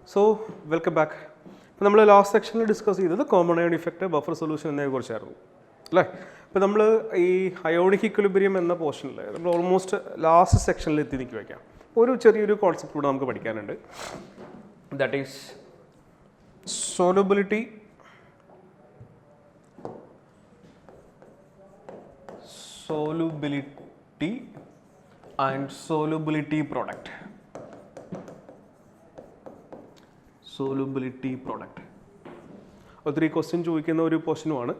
So, welcome back. We last section discussed the common ion effect buffer solution. Now, we ionic equilibrium in the portion. Almost last section. One concept that is solubility and solubility product. Solubility product. Three questions portion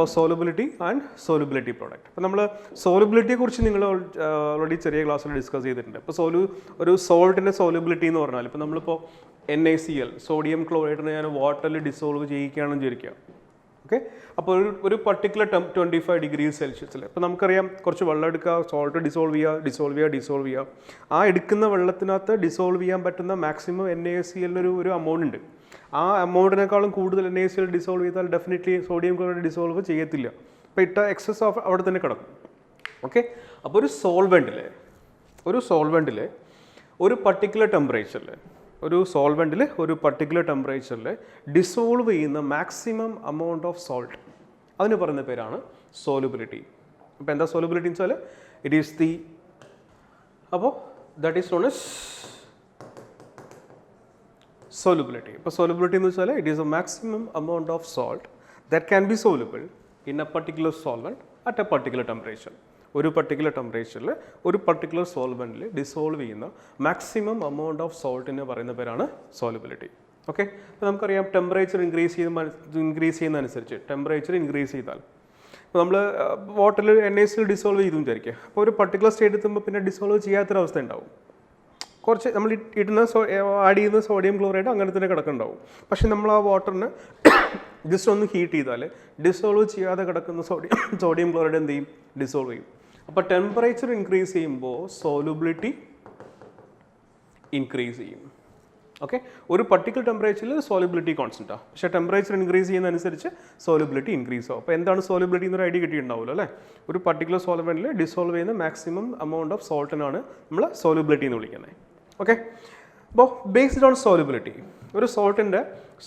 solubility and solubility product. Solubility already class discussed. Salt in solubility NaCl, sodium chloride water dissolve. Okay? A particular 25 degrees Celsius. Now, we know salt dissolve. Dissolve maximum NaCl amount. That amount NaCl dissolve definitely sodium chloride dissolve. But excess of okay? Now, a solvent a particular temperature. ഒരു സോൾവെന്റിൽ ഒരു particular temperature dissolve ചെയ്യുന്ന maximum amount of salt. അതിനെ പറയുന്ന പേരാണ് solubility. അപ്പോൾ എന്താ solubility എന്ന് വെച്ചാൽ it is the അപ്പോൾ that is known as solubility. അപ്പോൾ solubility എന്ന് വെച്ചാൽ it is a maximum amount of salt that can be soluble in a particular solvent at a particular temperature. ഒരു particular temperature ഒരു particular solvent dissolve ചെയ്യുന്ന maximum amount of salt നെ പറയുന്ന പേരാണ് solubility. Okay? അപ്പോൾ നമുക്കറിയാം temperature increase ചെയ്യുന്നതനുസരിച്ച് temperature increase ചെയ്താൽ അപ്പോൾ നമ്മൾ വാട്ടറിൽ NaCl dissolve ചെയ്തു വിചാരിക്കുക. അപ്പോൾ ഒരു particular state എത്തുമ്പോൾ പിന്നെ dissolve ചെയ്യാത്തൊരു അവസ്ഥ ഉണ്ടാവും. കുറച്ച് നമ്മൾ ഇടുന്ന ആഡ് ചെയ്യുന്ന സോഡിയം ക്ലോറൈഡ് അങ്ങനെ തന്നെ കിടക്കുന്നുണ്ടാവും. പക്ഷേ നമ്മൾ ആ വാട്ടറിനെ ജസ്റ്റ് ഒന്ന് ഹീറ്റ് ചെയ്താൽ ഡിസോൾവ് ചെയ്യാതെ കിടക്കുന്ന സോഡിയം ക്ലോറൈഡ് എന്ത് ചെയ്യും? ഡിസോൾവ് ചെയ്യും. അപ്പോൾ ടെമ്പറേച്ചർ ഇൻക്രീസ് ചെയ്യുമ്പോൾ സോലുബിലിറ്റി ഇൻക്രീസ് ചെയ്യും. ഓക്കെ? ഒരു പർട്ടിക്കുലർ ടെമ്പറേച്ചറിൽ സോലുബിലിറ്റി കോൺസ്റ്റൻ്റ് ആണ്. പക്ഷേ ടെമ്പറേച്ചർ ഇൻക്രീസ് ചെയ്യുന്നതനുസരിച്ച് സോലുബിലിറ്റി ഇൻക്രീസ് ആവും. അപ്പോൾ എന്താണ് സോലുബിലിറ്റി എന്നൊരു ഐഡിയ കിട്ടിയിട്ടുണ്ടാവുമല്ലോ അല്ലേ? ഒരു പർട്ടിക്കുലർ സോൾവെന്റിൽ ഡിസോൾവ് ചെയ്യുന്ന മാക്സിമം എമൗണ്ട് ഓഫ് സോൾട്ടിനാണ് നമ്മൾ സോലുബിലിറ്റി എന്ന് വിളിക്കുന്നത്. ഓക്കെ? അപ്പോൾ ബേസ്ഡ് ഓൺ സോലുബിലിറ്റി ഒരു സോൾട്ടിൻ്റെ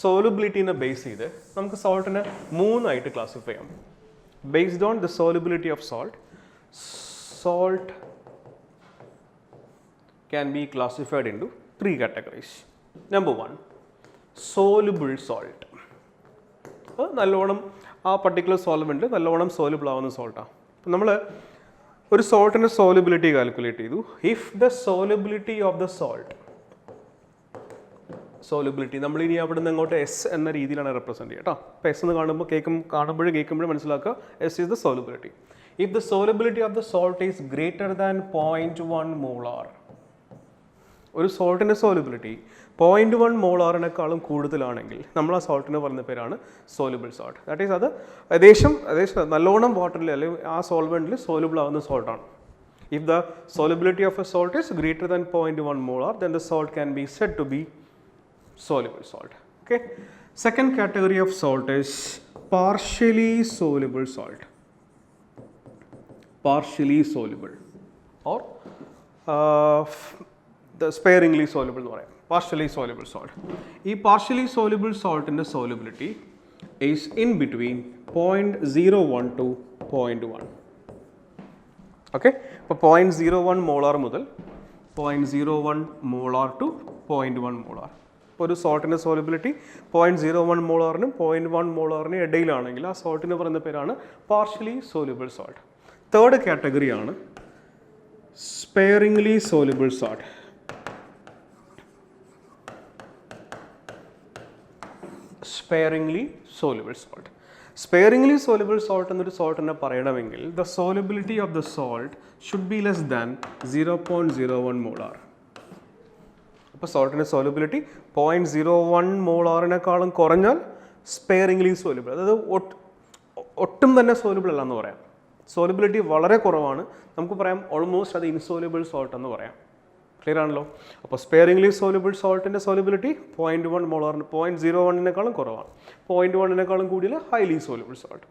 സോലുബിലിറ്റീനെ ബേസ് ചെയ്ത് നമുക്ക് സോൾട്ടിനെ മൂന്നായിട്ട് ക്ലാസിഫൈ ചെയ്യാം. Based on the solubility of salt can be classified into three categories. Number one, soluble salt. നല്ലോണം ആ പർട്ടിക്കുലർ സോൾവെന്റ് നല്ലോണം സോലുബിൾ ആവുന്ന സോൾട്ടാണ്. അപ്പം നമ്മൾ ഒരു സോൾട്ടിൻ്റെ സോലുബിലിറ്റി കാൽക്കുലേറ്റ് ചെയ്തു. If the solubility of the solubility നമ്മൾ ഇനി അവിടെ നിന്ന് അങ്ങോട്ട് എസ് എന്ന രീതിയിലാണ് റെപ്രസെൻറ്റ് ചെയ്യുക കേട്ടോ. അപ്പോൾ എസ് എന്ന് കാണുമ്പോഴും കേൾക്കുമ്പോഴും മനസ്സിലാക്കുക S is the solubility. If the solubility of the salt is greater than 0.1 molar, ഒരു സോൾട്ടിൻ്റെ സോലുബിലിറ്റി 0.1 മോളാറിനേക്കാളും കൂടുതലാണെങ്കിൽ നമ്മൾ ആ സോൾട്ടിനെ പറയുന്ന പേരാണ് സോലുബിൾ സോൾട്ട്. ദാറ്റ് ഈസ് അത് ഏകദേശം നല്ലോണം വാട്ടറിൽ അല്ലെങ്കിൽ ആ സോൾവെന്റിൽ സോലുബിൾ ആവുന്ന സോൾട്ടാണ്. If the solubility of a salt is greater than 0.1 molar, then the salt can be said to be soluble salt. Okay? Second category of salt is partially soluble salt. Partially soluble or the sparingly soluble എന്ന് പറയാം. Partially soluble salt. ഈ partially soluble saltൻ്റെ solubility is in between 0.01 to 0.1. Okay? അപ്പോൾ 0.01 molar മുതൽ 0.01 molar to 0.1 molar. ഇപ്പോൾ ഒരു സോൾട്ടിൻ്റെ solubility 0.01 മോളാറിനും 0.1 മോളാറിനും ഇടയിലാണെങ്കിൽ ആ സോൾട്ടിന് പറയുന്ന പേരാണ് partially soluble salt. തേർഡ് കാറ്റഗറിയാണ് sparingly soluble salt. Sparingly soluble salt. Sparingly soluble salt എന്നൊരു സോൾട്ടിനെ പറയണമെങ്കിൽ the solubility of the salt should be less than 0.01 molar. അപ്പോൾ സോൾട്ടിൻ്റെ സോലുബിലിറ്റി 0.01 മോളാറിനേക്കാളും കുറഞ്ഞാൽ സ്പെയറിംഗ്ലി സോലുബിൾ, അതായത് ഒട്ടും തന്നെ സോലുബിൾ അല്ല എന്ന് പറയാം. സോലുബിലിറ്റി വളരെ കുറവാണ്, നമുക്ക് പറയാം ഓൾമോസ്റ്റ് അത് ഇൻസോലുബിൾ സോൾട്ട് എന്ന് പറയാം. ക്ലിയർ ആണല്ലോ? അപ്പോൾ സ്പെയറിംഗ്ലി സോലുബിൾ സോൾട്ടിൻ്റെ സോലുബിലിറ്റി 0.1 മോളാറിന് 0.01 കുറവാണ്. 0.1 കൂടിയാൽ ഹൈലി സോലുബിൾ സോൾട്ട്.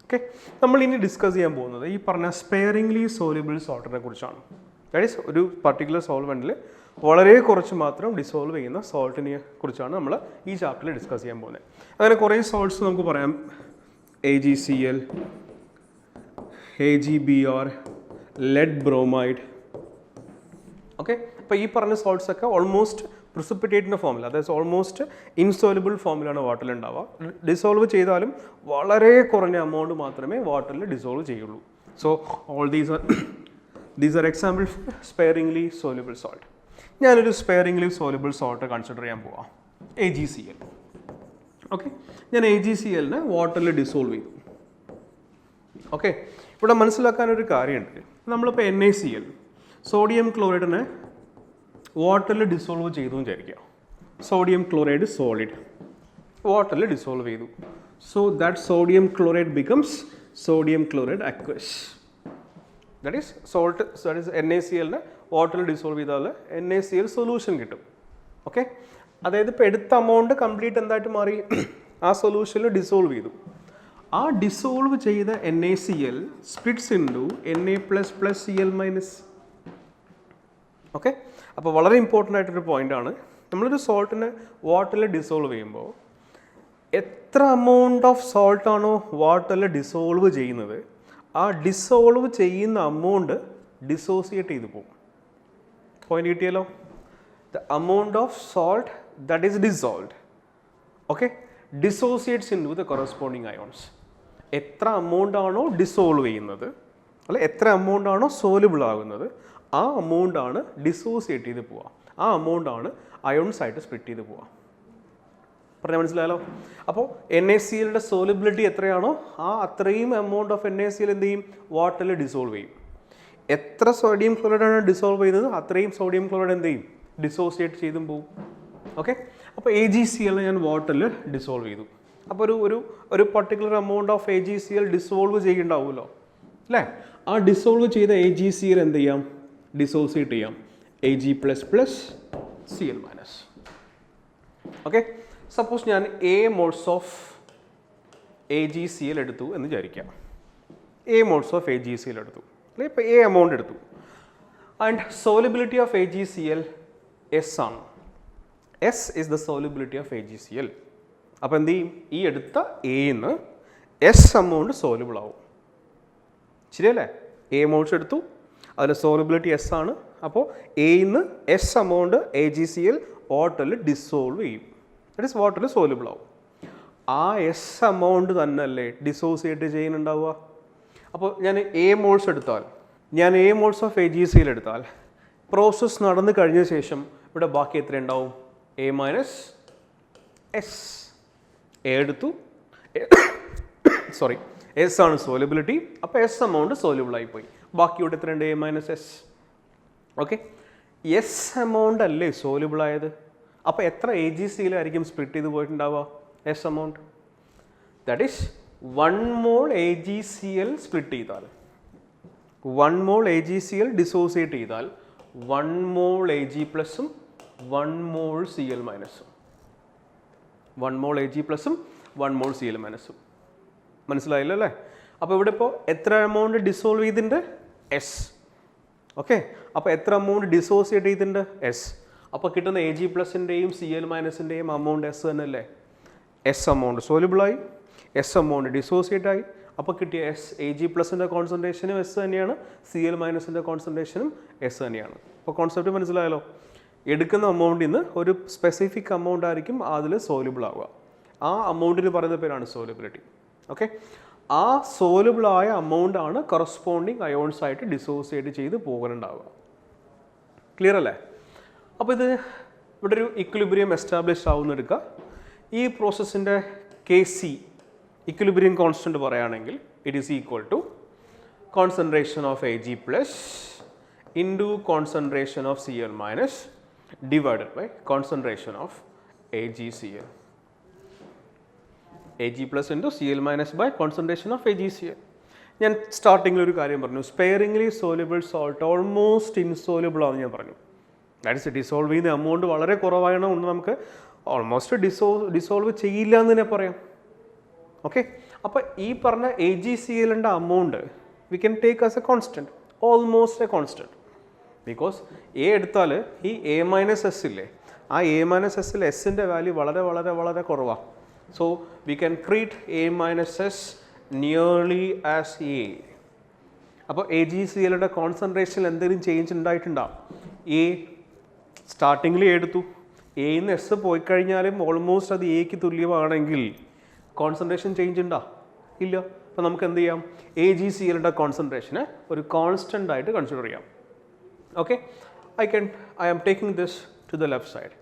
ഓക്കെ? നമ്മൾ ഇനി ഡിസ്കസ് ചെയ്യാൻ പോകുന്നത് ഈ പറഞ്ഞ സ്പെയറിംഗ്ലി സോലുബിൾ സോൾട്ടിനെ കുറിച്ചാണ്. ദാറ്റ് ഈസ് ഒരു പർട്ടിക്കുലർ സോൾവെന്റിൽ വളരെ കുറച്ച് മാത്രം ഡിസോൾവ് ചെയ്യുന്ന സോൾട്ടിനെ കുറിച്ചാണ് നമ്മൾ ഈ ചാപ്റ്ററിൽ ഡിസ്കസ് ചെയ്യാൻ പോകുന്നത്. അങ്ങനെ കുറേ സോൾട്ട്സ് നമുക്ക് പറയാം. AgCl, AgBr, lead bromide. Okay, അപ്പോൾ ഈ പറഞ്ഞ സോൾട്ട്സ് ഒക്കെ ഓൾമോസ്റ്റ് പ്രിസിപ്പിറ്റേറ്റിൻ്റെ ഫോമിൽ, അതായത് ഓൾമോസ്റ്റ് ഇൻസോലുബിൾ ഫോമിലാണ് വാട്ടറിൽ ഉണ്ടാവുക. ഡിസോൾവ് ചെയ്താലും വളരെ കുറഞ്ഞ എമൗണ്ട് മാത്രമേ വാട്ടറിൽ ഡിസോൾവ് ചെയ്യുള്ളൂ. So all these are example for sparingly soluble salt. ഞാനൊരു സ്പെയറിംഗ്ലി സോലുബിൾ സോൾട്ട് കൺസിഡർ ചെയ്യാൻ പോവാം, AgCl. ഓക്കെ, ഞാൻ AgClനെ വാട്ടറിൽ ഡിസോൾവ് ചെയ്തു. ഓക്കെ, ഇവിടെ മനസ്സിലാക്കാനൊരു കാര്യമുണ്ട്. നമ്മളിപ്പോൾ NaCl, സോഡിയം ക്ലോറൈഡിനെ വാട്ടറിൽ ഡിസോൾവ് ചെയ്തു എന്ന് വിചാരിക്കുക. സോഡിയം ക്ലോറൈഡ് സോളിഡ് വാട്ടറിൽ ഡിസോൾവ് ചെയ്തു. So that sodium chloride becomes sodium chloride aqueous. That is salt, that is NaClനെ വാട്ടറിൽ ഡിസോൾവ് ചെയ്താൽ NaCl സൊല്യൂഷൻ കിട്ടും. ഓക്കെ, അതായത് ഇപ്പോൾ എടുത്ത എമൗണ്ട് കംപ്ലീറ്റ് എന്തായിട്ട് മാറി, ആ സൊല്യൂഷനിൽ ഡിസോൾവ് ചെയ്തു. ആ ഡിസോൾവ് ചെയ്ത NaCl splits into Na++Cl-. Okay, അപ്പോൾ വളരെ ഇമ്പോർട്ടൻ്റ് ആയിട്ടൊരു പോയിൻ്റാണ്. നമ്മളൊരു സോൾട്ടിനെ വാട്ടറിൽ ഡിസോൾവ് ചെയ്യുമ്പോൾ എത്ര എമൗണ്ട് ഓഫ് സോൾട്ടാണോ വാട്ടറിൽ ഡിസോൾവ് ചെയ്യുന്നത്, ആ ഡിസോൾവ് ചെയ്യുന്ന എമൗണ്ട് ഡിസോസിയേറ്റ് ചെയ്ത് പോകും. പോയിന്റ് കിട്ടിയല്ലോ? The amount of salt that is dissolved, okay, dissociates into the corresponding ions. എത്ര എമൗണ്ട് ആണോ ഡിസോൾവ് ചെയ്യുന്നത്, അല്ലെ എത്ര എമൗണ്ട് ആണോ സോലുബിൾ ആകുന്നത്, ആ എമൗണ്ട് ആണ് ഡിസോസിയേറ്റ് ചെയ്ത് പോവുക. ആ എമൗണ്ട് ആണ് അയോൺസ് ആയിട്ട് സ്പ്ലിറ്റ് ചെയ്ത് പോവുക. പറഞ്ഞാൽ മനസ്സിലായല്ലോ? അപ്പോൾ NaClയുടെ സോലിബിലിറ്റി എത്രയാണോ ആ അത്രയും എമൗണ്ട് ഓഫ് NaCl എന്ത് ചെയ്യും, വാട്ടറിൽ ഡിസോൾവ് ചെയ്യും. എത്ര സോഡിയം ക്ലോറൈഡാണ് ഡിസോൾവ് ചെയ്യുന്നത്, അത്രയും സോഡിയം ക്ലോറൈഡ് എന്ത് ചെയ്യും, ഡിസോസിയേറ്റ് ചെയ്തും പോവും. ഓക്കെ, അപ്പോൾ AgCl ഞാൻ വാട്ടറിൽ ഡിസോൾവ് ചെയ്തു. അപ്പോൾ ഒരു particular amount of AgCl dissolve ചെയ്യുന്നുണ്ടാവുമല്ലോ അല്ലേ? ആ ഡിസോൾവ് ചെയ്ത AgCl എന്ത് ചെയ്യാം, ഡിസോസിയേറ്റ് ചെയ്യാം, Ag++Cl-. ഓക്കെ, സപ്പോസ് ഞാൻ A മോൾസ് ഓഫ് AgCl എടുത്തു എന്ന് വിചാരിക്കാം. A മോൾസ് ഓഫ് AgCl എടുത്തു, അല്ലെ ഇപ്പോൾ A എമൗണ്ട് എടുത്തു. And solubility of AgCl S ആണ്. S is the solubility of AgCl. അപ്പോൾ എന്ത് ചെയ്യും, ഈ എടുത്ത Aന്ന് S എമൗണ്ട് സോലിബിൾ ആവും. ശരിയല്ലേ? A മോൾസ് എടുത്തു, അതിൻ്റെ സോലിബിലിറ്റി S ആണ്. അപ്പോൾ Aന്ന് S എമൗണ്ട് AgCl വാട്ടറിൽ ഡിസോൾവ് ചെയ്യും. ദാറ്റ് ഈസ് വാട്ടറിൽ സോലിബിൾ ആവും. ആ S എമൗണ്ട് തന്നെ അല്ലേ ഡിസോസിയേറ്റ് ചെയ്യുന്നുണ്ടാവുക. അപ്പോൾ ഞാൻ A മോൾസ് എടുത്താൽ, ഞാൻ A മോൾസ് ഓഫ് AgCl എടുത്താൽ പ്രോസസ്സ് നടന്നു കഴിഞ്ഞ ശേഷം ഇവിടെ ബാക്കി എത്ര ഉണ്ടാവും, A മൈനസ് S. A എടുത്തു, സോറി S ആണ് സോലിബിലിറ്റി, അപ്പോൾ S എമൗണ്ട് സോലിബിൾ ആയിപ്പോയി. ബാക്കി ഇവിടെ എത്ര ഉണ്ട്, A minus S. Okay, S amount അല്ലേ സോലിബിൾ ആയത്. അപ്പോൾ എത്ര AgCl ആയിരിക്കും സ്പ്ലിറ്റ് ചെയ്ത് പോയിട്ടുണ്ടാവുക, S amount. That is 1 mole AgCl split ചെയ്താൽ, 1 മോൾ AgCl ഡിസോസിയേറ്റ് ചെയ്താൽ 1 മോൾ Ag+ഉം 1 മോൾ Cl-. 1 മോൾ Ag+ഉം 1 മോൾ Cl-. മനസ്സിലായില്ല അല്ലേ? അപ്പോൾ ഇവിടെ ഇപ്പോൾ എത്ര എമൗണ്ട് ഡിസോൾവ് ചെയ്തിട്ടുണ്ട്, S. ഓക്കെ, അപ്പോൾ എത്ര എമൗണ്ട് ഡിസോസിയേറ്റ് ചെയ്തിട്ടുണ്ട്, S. അപ്പോൾ കിട്ടുന്ന Ag+ൻ്റെയും Cl-ൻ്റെയും എമൗണ്ട് S തന്നെയല്ലേ. S എമൗണ്ട് സോലിബിളായി, S എമൗണ്ട് ഡിസോസിയേറ്റ് ആയി. അപ്പോൾ കിട്ടിയ Ag+ൻ്റെ കോൺസെൻട്രേഷനും S തന്നെയാണ്, Cl-ൻ്റെ കോൺസെൻട്രേഷനും S തന്നെയാണ്. അപ്പോൾ കോൺസെപ്റ്റ് മനസ്സിലായല്ലോ? എടുക്കുന്ന എമൗണ്ടിൽ നിന്ന് ഒരു സ്പെസിഫിക് എമൗണ്ട് ആയിരിക്കും അതിൽ സോലിബിൾ ആവുക. ആ എമൗണ്ടിന് പറയുന്ന പേരാണ് സോലിബിലിറ്റി. ഓക്കെ, ആ സോലിബിളായ എമൗണ്ട് ആണ് കറസ്പോണ്ടിങ് അയോൺസ് ആയിട്ട് ഡിസോസിയേറ്റ് ചെയ്ത് പോകുന്നുണ്ടാവുക. ക്ലിയർ അല്ലേ? അപ്പോൾ ഇത് ഇവിടെ ഒരു ഇക്വിലിബ്രിയം എസ്റ്റാബ്ലിഷ് ആവുന്ന എടുക്കുക. ഈ പ്രോസസ്സിൻ്റെ Kc ഇക്വിലിബ്രിയം കോൺസ്റ്റൻറ്റ് പറയുകയാണെങ്കിൽ it is equal to concentration of Ag+ into concentration of Cl- divided by concentration of AgCl. Ag+ into Cl- by concentration of AgCl. ഞാൻ സ്റ്റാർട്ടിങ്ങിൽ ഒരു കാര്യം പറഞ്ഞു, sparingly soluble salt almost insoluble ആണെന്ന് ഞാൻ പറഞ്ഞു. That is dissolve ചെയ്യുന്ന amount വളരെ കുറവാണ് കൊണ്ട് നമുക്ക് ഓൾമോസ്റ്റ് ഡിസോൾവ് ചെയ്യില്ല എന്ന് തന്നെ പറയാം. ഓക്കെ, അപ്പോൾ ഈ പറഞ്ഞ AgClൻ്റെ amount we can take as a constant, almost a constant. Because a എടുത്താൽ ഈ എ മൈനസ് എസ് ഇല്ലേ, ആ എ മൈനസ് എസ്സിൽ എസിൻ്റെ വാല്യൂ വളരെ വളരെ വളരെ കുറവാണ്. So we can treat A minus S nearly as A. അപ്പോൾ AgClയുടെ കോൺസെൻട്രേഷനിൽ എന്തെങ്കിലും ചേഞ്ച് ഉണ്ടായിട്ടുണ്ടാവും. എ സ്റ്റാർട്ടിങ്ങിൽ എടുത്തു, എയിൽ നിന്ന് എസ് പോയി കഴിഞ്ഞാലും ഓൾമോസ്റ്റ് അത് എക്ക് തുല്യമാണെങ്കിൽ കോൺസെൻട്രേഷൻ ചേഞ്ച് ഉണ്ടോ? ഇല്ല. അപ്പോൾ നമുക്ക് എന്ത് ചെയ്യാം, AgClയുടെ കോൺസെൻട്രേഷനെ ഒരു കോൺസ്റ്റൻ്റ് ആയിട്ട് കൺസിഡർ ചെയ്യാം. Okay, I am taking this to the left side.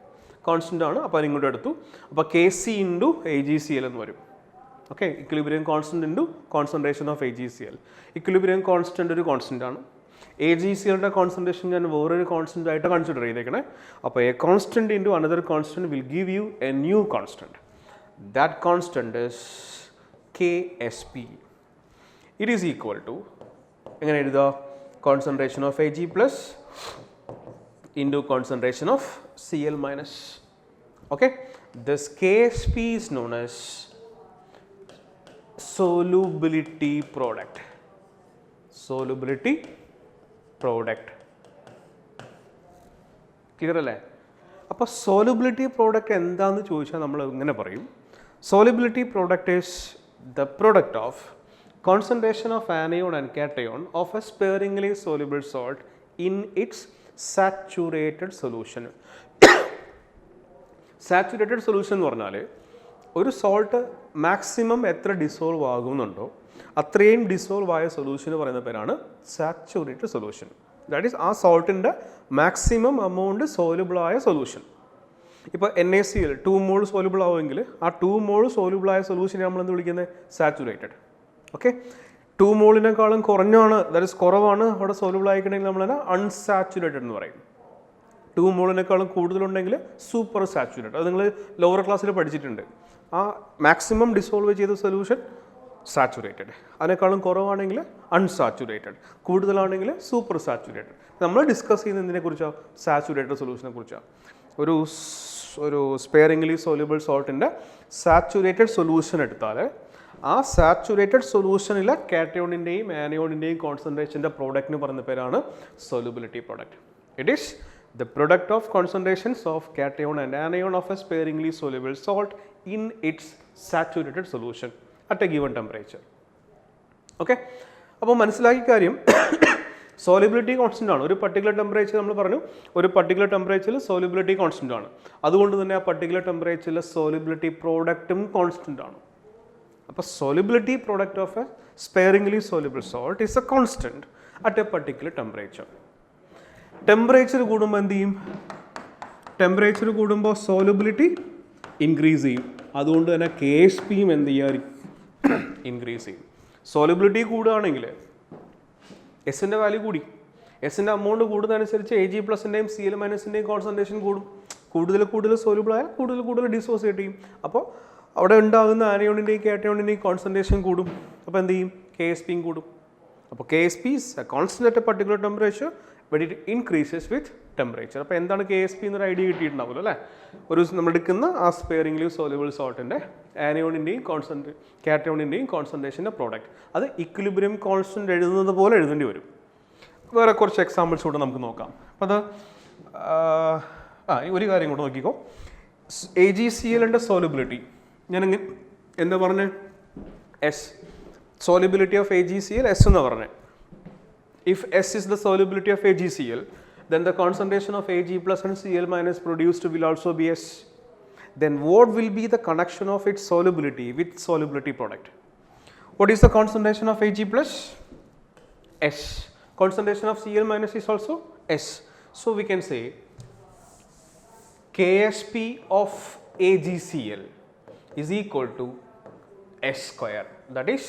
Constant ആണ്, അപ്പോൾ അതിങ്ങോട്ട് എടുത്തു. അപ്പോൾ Kc ഇൻറ്റു AgCl എന്ന് വരും. Okay, equilibrium constant into concentration of AgCl. Equilibrium constant ഒരു കോൺസ്റ്റൻ്റ് ആണ്. AgClയുടെ കോൺസെൻട്രേഷൻ ഞാൻ വേറൊരു കോൺസ്റ്റൻ്റ് ആയിട്ട് കൺസിഡർ ചെയ്തേക്കണേ. അപ്പോൾ a constant into another constant will give you a new constant. That constant is Ksp. It is equal to, എങ്ങനെ എഴുതുക, concentration of Ag plus into concentration of Cl minus. Okay, this Ksp is known as solubility product. Solubility product. Clear അല്ലേ? അപ്പോൾ solubility product എന്താണെന്ന് ചോദിച്ചാൽ നമ്മൾ ഇങ്ങനെ പറയും, solubility product is the product of concentration of anion and cation of a sparingly soluble salt in its saturated solution. Saturated solution എന്ന് പറഞ്ഞാൽ ഒരു സോൾട്ട് മാക്സിമം എത്ര ഡിസോൾവ് ആകുന്നുണ്ടോ അത്രയും ഡിസോൾവ് ആയ സൊല്യൂഷന് പറയുന്ന പേരാണ് സാച്ചുറേറ്റഡ് സൊല്യൂഷൻ. ദാറ്റ് ഈസ് ആ സോൾട്ടിൻ്റെ മാക്സിമം എമൗണ്ട് സോലുബിൾ ആയ സൊല്യൂഷൻ. ഇപ്പോൾ NaCl 2 മോൾ സോലുബിൾ ആവുമെങ്കിൽ ആ 2 മോൾ സോലുബിൾ ആയ സൊല്യൂഷനെ നമ്മൾ എന്ത് വിളിക്കുന്നത്, സാച്ചുറേറ്റഡ്. ഓക്കെ, 2 മോളിനേക്കാളും കുറഞ്ഞാണ്, ദാറ്റ് ഇസ് കുറവാണ് അവിടെ സോലുബിൾ ആയിക്കണമെങ്കിൽ നമ്മൾ അൺസാച്ചുറേറ്റഡ് എന്ന് പറയും. 2 മോളിനേക്കാളും കൂടുതലുണ്ടെങ്കിൽ സൂപ്പർ സാച്ചുറേറ്റഡ്. അത് നിങ്ങൾ ലോവർ ക്ലാസ്സിൽ പഠിച്ചിട്ടുണ്ട്. ആ മാക്സിമം ഡിസോൾവ് ചെയ്ത സൊല്യൂഷൻ സാച്ചുറേറ്റഡ്, അതിനേക്കാളും കുറവാണെങ്കിൽ അൺസാച്ചുറേറ്റഡ്, കൂടുതലാണെങ്കിൽ സൂപ്പർ സാച്ചുറേറ്റഡ്. നമ്മൾ ഡിസ്കസ് ചെയ്യുന്നതിനെ കുറിച്ചാണ്, സാച്ചുറേറ്റഡ് സൊല്യൂഷനെ കുറിച്ചാണ്. ഒരു സ്പെയറിംഗ്ലി സോല്യൂബിൾ സോൾട്ടിൻ്റെ സാച്ചുറേറ്റഡ് സൊല്യൂഷൻ എടുത്താൽ ആ സാച്ചുറേറ്റഡ് സൊല്യൂഷനിലെ കാറ്റയോണിൻ്റെയും ആനയോണിൻ്റെയും കോൺസെൻട്രേഷൻ്റെ പ്രോഡക്റ്റിന് പറയുന്ന പേരാണ് solubility product. It is the product of concentrations of cation and anion of A sparingly soluble salt in its saturated solution at A given temperature. Okay, അപ്പോൾ മനസ്സിലാക്കിയ കാര്യം solubility constant ആണ്. ഒരു particular temperature നമ്മൾ പറഞ്ഞു, ഒരു പർട്ടിക്കുലർ ടെമ്പറേച്ചറിൽ solubility constant ആണ്. അതുകൊണ്ട് തന്നെ ആ പർട്ടിക്കുലർ ടെമ്പറേച്ചറിലെ സോലിബിലിറ്റി പ്രോഡക്റ്റും കോൺസ്റ്റൻ്റ് ആണ്. അപ്പോൾ solubility product of a sparingly soluble salt is a constant at a particular temperature. Temperature കൂടുമ്പോൾ എന്ത് ചെയ്യും, ടെമ്പറേച്ചർ കൂടുമ്പോൾ solubility ഇൻക്രീസ് ചെയ്യും. അതുകൊണ്ട് തന്നെ Ksp എന്ത് ചെയ്യാറിക്കും, ഇൻക്രീസ് ചെയ്യും. സോലിബിലിറ്റി കൂടുകയാണെങ്കിൽ എസിൻ്റെ വാല്യൂ കൂടി, എസിൻ്റെ എമൗണ്ട് കൂടുന്നതനുസരിച്ച് Ag പ്ലസിൻ്റെയും Cl മൈനസിൻ്റെയും കോൺസെൻട്രേഷൻ കൂടും. കൂടുതൽ സോലുബിൾ ആയാൽ കൂടുതൽ ഡിസോസിയേറ്റ് ചെയ്യും. അപ്പോൾ അവിടെ ഉണ്ടാകുന്ന ആനയോണിൻ്റെയും കാറ്റയോണിൻ്റെയും കോൺസെൻട്രേഷൻ കൂടും. അപ്പോൾ എന്ത് ചെയ്യും, Ksp കൂടും. അപ്പോൾ Ksp is a constant at a particular temperature but it increases with temperature. അപ്പോൾ എന്താണ് Ksp എന്നൊരു ഐഡിയ കിട്ടിയിട്ടുണ്ടാവുമല്ലോ അല്ലേ. നമ്മൾ എടുക്കുന്ന ആ സ്പെയറിംഗ്ലി സോലുബിൾ സോൾട്ടിൻ്റെ ആനയോണിൻ്റെയും കാറ്റയോണിൻ്റെയും കോൺസെൻട്രേഷൻ്റെ പ്രോഡക്റ്റ് അത് ഇക്വിലിബ്രിയം കോൺസ്റ്റൻ്റ് എഴുതുന്നത് പോലെ എഴുതേണ്ടി വരും. വേറെ കുറച്ച് എക്സാമ്പിൾസ് കൂടെ നമുക്ക് നോക്കാം. അപ്പോൾ അത് ഒരു കാര്യം കൂടെ നോക്കിക്കോ, AgClൻ്റെ സോലുബിലിറ്റി ഞാൻ എന്താ പറഞ്ഞേ, S. Solubility of AgCl S എന്ന് പറഞ്ഞേ. If S is the solubility of AgCl, then the concentration of Ag plus and Cl minus produced will also be S. Then what will be the connection of its solubility with solubility product? What is the concentration of Ag plus? S. Concentration of Cl minus is also S. So we can say Ksp of AgCl is equal to S square, that is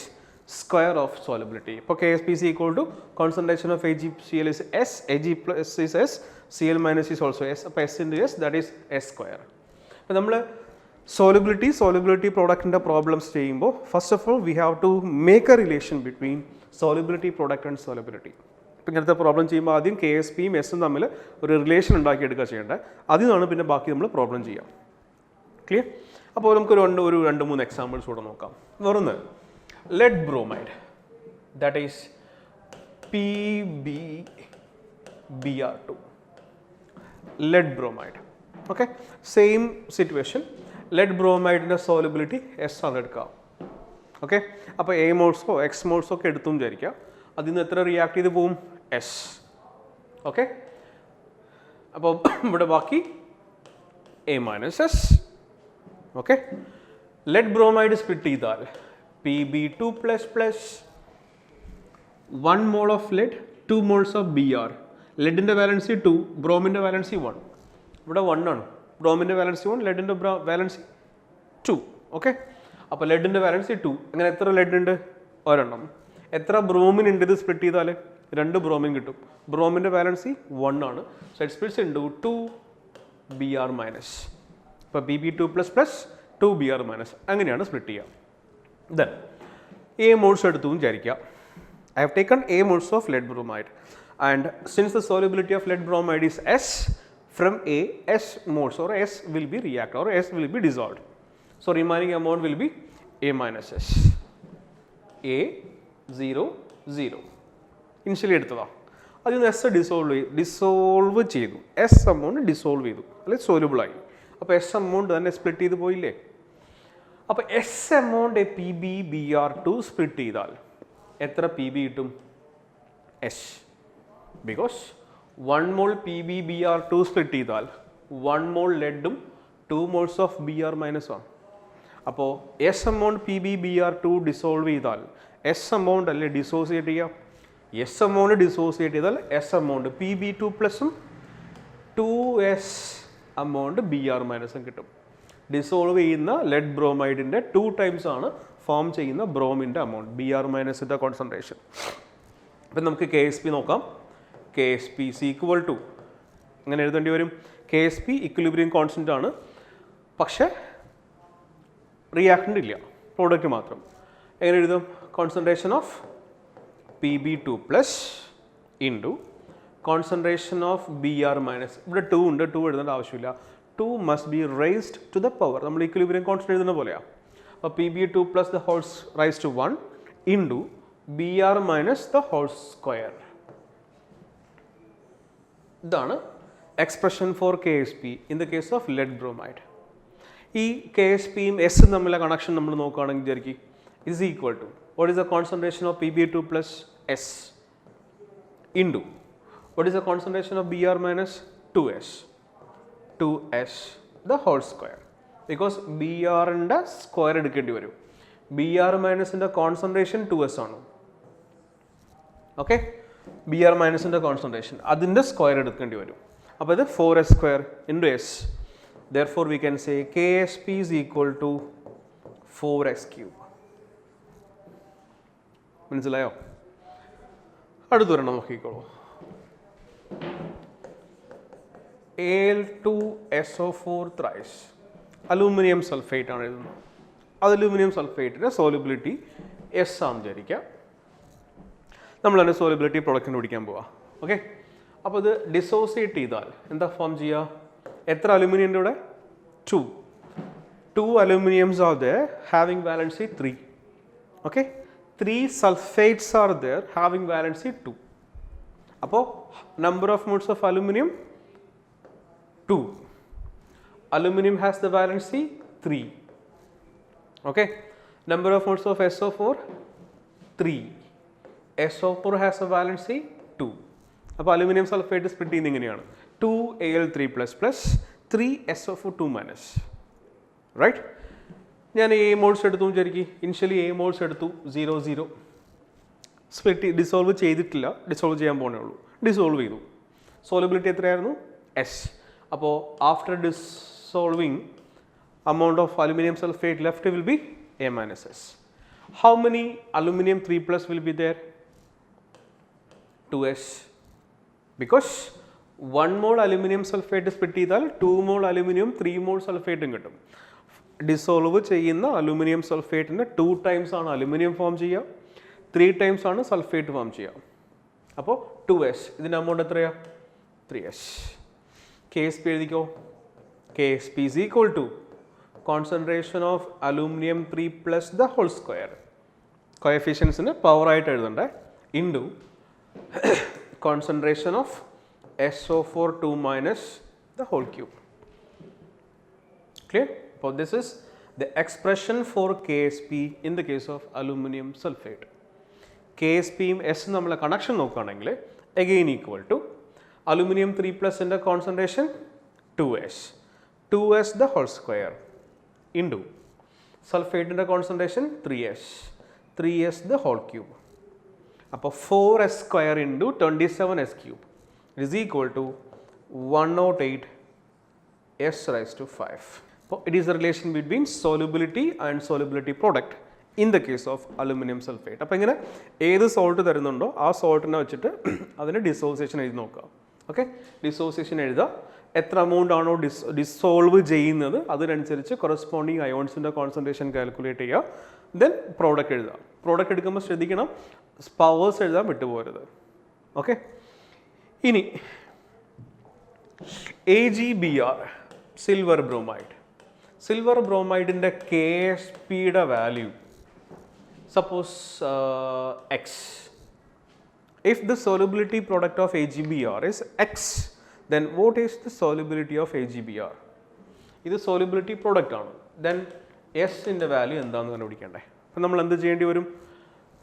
square of solubility. For Ksp is equal to concentration of AgCl is S, Ag plus is S, Cl minus is also S, അപ്പോൾ S into S, that is S square. അപ്പോൾ നമ്മൾ solubility product in the problems ചെയ്യുമ്പോൾ first of all we have to make a relation between solubility product and solubility. ഇപ്പോൾ ഇങ്ങനത്തെ problem ചെയ്യുമ്പോൾ ആദ്യം Ksp-യും S-ഉം തമ്മിൽ ഒരു റിലേഷൻ ഉണ്ടാക്കിയെടുക്കുക ചെയ്യേണ്ടത്. അതിൽ നിന്നാണ് പിന്നെ ബാക്കി നമ്മൾ പ്രോബ്ലം ചെയ്യാം. ക്ലിയർ? അപ്പോൾ നമുക്ക് ഒരു 2-3 എക്സാമ്പിൾസ് കൂടെ നോക്കാം. വേറൊന്ന് lead bromide, that is PbBr. Br2. Lead bromide. Okay, same situation. Lead bromide in the solubility S ആണ് എടുക്കുക. ഓക്കെ, അപ്പോൾ എ മോൾസോ എക്സ് മോൾസോ ഒക്കെ എടുത്തും വിചാരിക്കുക. അതിൽ നിന്ന് എത്ര റിയാക്ട് ചെയ്ത് പോവും? എസ്. ഓക്കെ, അപ്പോൾ ഇവിടെ ബാക്കി A minus S. Okay, lead bromide split ചെയ്താൽ Pb2 plus plus 1 mole of lead 2 moles of Br. ലെഡിൻ്റെ വാലൻസി 2, ബ്രോമിൻ്റെ വാലൻസി 1. ഇവിടെ 1 ആണ്. ബ്രോമിൻ്റെ വാലൻസി 1, ലെഡിൻ്റെ വാലൻസി 2. ഓക്കെ, അപ്പോൾ ലെഡിൻ്റെ വാലൻസി 2. അങ്ങനെ എത്ര ലെഡ് ഉണ്ട്? ഒരെണ്ണം. എത്ര ബ്രോമിൻ ഉണ്ട് ഇത് സ്പ്ലിറ്റ് ചെയ്താൽ? 2 ബ്രോമിൻ കിട്ടും. ബ്രോമിൻ്റെ വാലൻസി 1 ആണ്. So it splits into 2 Br minus. അപ്പോൾ Pb2 plus plus 2 Br minus, അങ്ങനെയാണ് സ്പ്ലിറ്റ് ചെയ്യുക. ദെൻ എ മോൾസ് എടുത്തു വിചാരിക്കുക. I have taken A moles of lead bromide, and since the solubility of lead bromide is S, from A, S moles or S will be reacted or S will be dissolved. So remaining amount will be A minus S. A 0 0. Initially എടുത്തതാ, അതിൽ നിന്ന് S dissolve ചെയ്തു. S amount dissolve ചെയ്തു, അല്ലെങ്കിൽ soluble ആയി. അപ്പോൾ S amount തന്നെ split ചെയ്ത് പോയില്ലേ? അപ്പോൾ S amount PbBr2 സ്പ്ലിറ്റ് ചെയ്താൽ എത്ര പി ബി കിട്ടും? S. Because 1 mole PbBr2 split ചെയ്താൽ 1 mole ലെഡും 2 moles of Br minus ആണ്. അപ്പോൾ എസ് എമൗണ്ട് PbBr2 ഡിസോൾവ് ചെയ്താൽ എസ് എമൗണ്ട് അല്ലേ ഡിസോസിയേറ്റ് ചെയ്യാം. എസ് എമൗണ്ട് ഡിസോസിയേറ്റ് ചെയ്താൽ എസ് എമൗണ്ട് Pb2 പ്ലസും 2S എമൗണ്ട് Br മൈനസും കിട്ടും. ഡിസോൾവ് ചെയ്യുന്ന ലെഡ് ബ്രോമൈഡിൻ്റെ 2 times ആണ് ഫോം ചെയ്യുന്ന ബ്രോമിൻ്റെ എമൗണ്ട്, Br മൈനസിൻ്റെ കോൺസെൻട്രേഷൻ. അപ്പം നമുക്ക് KSP നോക്കാം. KSP is equal to, അങ്ങനെ എഴുതേണ്ടി വരും. KSP ഇക്വിലിബ്രിയം കോൺസ്റ്റൻ്റ് ആണ്, പക്ഷേ റിയാക്ടൻ്റ് ഇല്ല, പ്രോഡക്റ്റ് മാത്രം. എങ്ങനെ എഴുതും? Concentration of Pb2 plus into concentration of Br minus. ഇവിടെ 2 ഉണ്ട്, 2 എഴുതേണ്ട ആവശ്യമില്ല. 2 must be raised to the power. നമ്മൾ ഇക്വിലിബ്രിയം കോൺസ്റ്റൻ്റ് എഴുതുന്ന പോലെയാണ്. അപ്പോൾ Pb2 plus the whole raised to 1 into Br minus the whole square. ഇതാണ് expression for KSP in the case of lead bromide. ഈ KSPയും എസും തമ്മിലുള്ള കണക്ഷൻ നമ്മൾ നോക്കുകയാണെങ്കിൽ വിചാരിക്കും is equal to what is the concentration of Pb2 plus S into what is the concentration of Br minus 2S the whole square. Because Brൻ്റെ square എടുക്കേണ്ടി വരും. Br മൈനസിൻ്റെ കോൺസെൻട്രേഷൻ 2S ആണ്. ഓക്കെ, Br മൈനസിൻ്റെ concentration അതിൻ്റെ square എടുക്കേണ്ടി വരും. അപ്പോൾ ഇത് 4S square into S. Therefore we can say KSP is equal to 4x cube. മനസ്സിലായോ? അടുത്തൊരെണ്ണം നോക്കിക്കോളൂ. Al2SO4 thrice. അലൂമിനിയം സൾഫേറ്റ് ആണ് എഴുതുന്നത്. അലൂമിനിയം സൾഫേറ്റിൻ്റെ സോലിബിലിറ്റി എസ് ആണെന്ന് വിചാരിക്കുക. നമ്മൾ തന്നെ സോലിബിലിറ്റി പ്രൊഡക്റ്റിന് പിടിക്കാൻ പോവാം. ഓക്കെ, അപ്പോൾ ഇത് ഡിസോസിയേറ്റ് ചെയ്താൽ എന്താ ഫോം ചെയ്യുക? എത്ര അലൂമിനിയൻ്റെ ഇവിടെ? 2 aluminiums are there having valency 3. Okay, 3 sulphates are there having valency 2. അപ്പോൾ number of moles of aluminium 2. Aluminum has the valency 3. Okay, number of moles of SO4 3. SO4 has a valency 2. അപ്പോൾ aluminium sulphate split ചെയ്യുന്നത് ഇങ്ങനെയാണ്: 2Al3 plus plus 3SO4 2 minus. Right, ഞാൻ A moles എടുത്തു വിചാരിക്കും. Initially A moles എടുത്തു 0 0. Split dissolve ചെയ്തിട്ടില്ല, dissolve ചെയ്യാൻ പോകണേ ഉള്ളൂ. ഡിസോൾവ് ചെയ്തു. സോലബിലിറ്റി എത്രയായിരുന്നു? എസ്. അപ്പോൾ after dissolving amount of aluminum sulfate left will be A minus S. How many aluminum 3 plus will be there? 2S. Because 1 mole aluminum sulfate split ചെയ്താൽ 2 mole aluminum 3 mole sulfate കിട്ടും. Dissolve ചെയ്യുന്ന aluminium സൾഫേറ്റിന് 2 times ആണ് aluminium form ചെയ്യുക, 3 times ആണ് sulphate form ചെയ്യുക. അപ്പോൾ 2S. ഇതിൻ്റെ amount എത്രയാ? 3S. KSP എഴുതിക്കോ. KSP is equal to concentration of aluminum 3 plus the whole square. Coefficients in power ആയിട്ട് എഴുതണ്ടേ, into concentration of SO4 2 minus the whole cube. Clear? So this is the expression for KSP in the case of aluminum sulfate. KSP യും S നമ്മൾ connection നോക്കുകയാണെങ്കിൽ again equal to aluminum 3 plus ന്റെ concentration 2S the whole square into sulfate ന്റെ concentration 3S the whole cube. അപ്പോൾ 4S square into 27S cube is equal to 108 S raised to 5. So it is the relation between solubility and solubility product in the case of aluminum sulfate. അപ്പോൾ ഇങ്ങനെ ഏത് salt തരുന്നുണ്ടോ ആ സോൾട്ടിനെ വെച്ചിട്ട് അതിന് dissociation എഴുതി നോക്കുക. Okay, dissociation എഴുതുക. എത്ര എമൗണ്ട് ആണോ ഡിസോൾവ് ചെയ്യുന്നത് അതിനനുസരിച്ച് കൊറസ്പോണ്ടിങ് അയോൺസിൻ്റെ കോൺസെൻട്രേഷൻ കാൽക്കുലേറ്റ് ചെയ്യുക. ദെൻ പ്രോഡക്റ്റ് എഴുതുക. പ്രോഡക്റ്റ് എടുക്കുമ്പോൾ ശ്രദ്ധിക്കണം, പവേഴ്സ് എഴുതാൻ വിട്ടുപോകരുത്. ഓക്കെ, ഇനി AgBr സിൽവർ ബ്രോമൈഡ്. സിൽവർ ബ്രോമൈഡിൻ്റെ KSPയുടെ value suppose X. If the solubility product of AgBr is X, then what is the solubility of AgBr? ഇത് solubility product ആണ്. Then S ൻ്റെ വാല്യൂ എന്താണെന്ന് കണ്ടുപിടിക്കണ്ടേ? അപ്പോൾ നമ്മൾ എന്ത് ചെയ്യേണ്ടി വരും?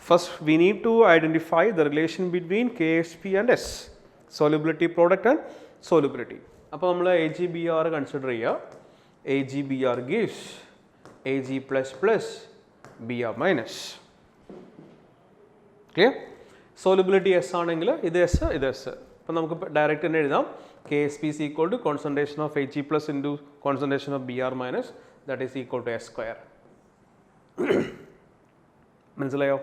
First we need to identify the relation between KSP and S, solubility product and solubility. അപ്പോൾ നമ്മൾ AgBr കൺസിഡർ ചെയ്യുക. AgBr gives Ag plus plus Br minus. Clear? Solubility S ആണെങ്കിൽ ഇത് S, ഇത് S. അപ്പോൾ നമുക്ക് ഡയറക്റ്റ് തന്നെ എഴുതാം. KSP is equal to concentration of Ag plus into concentration of Br minus, that is equal to S square. മനസ്സിലായോ?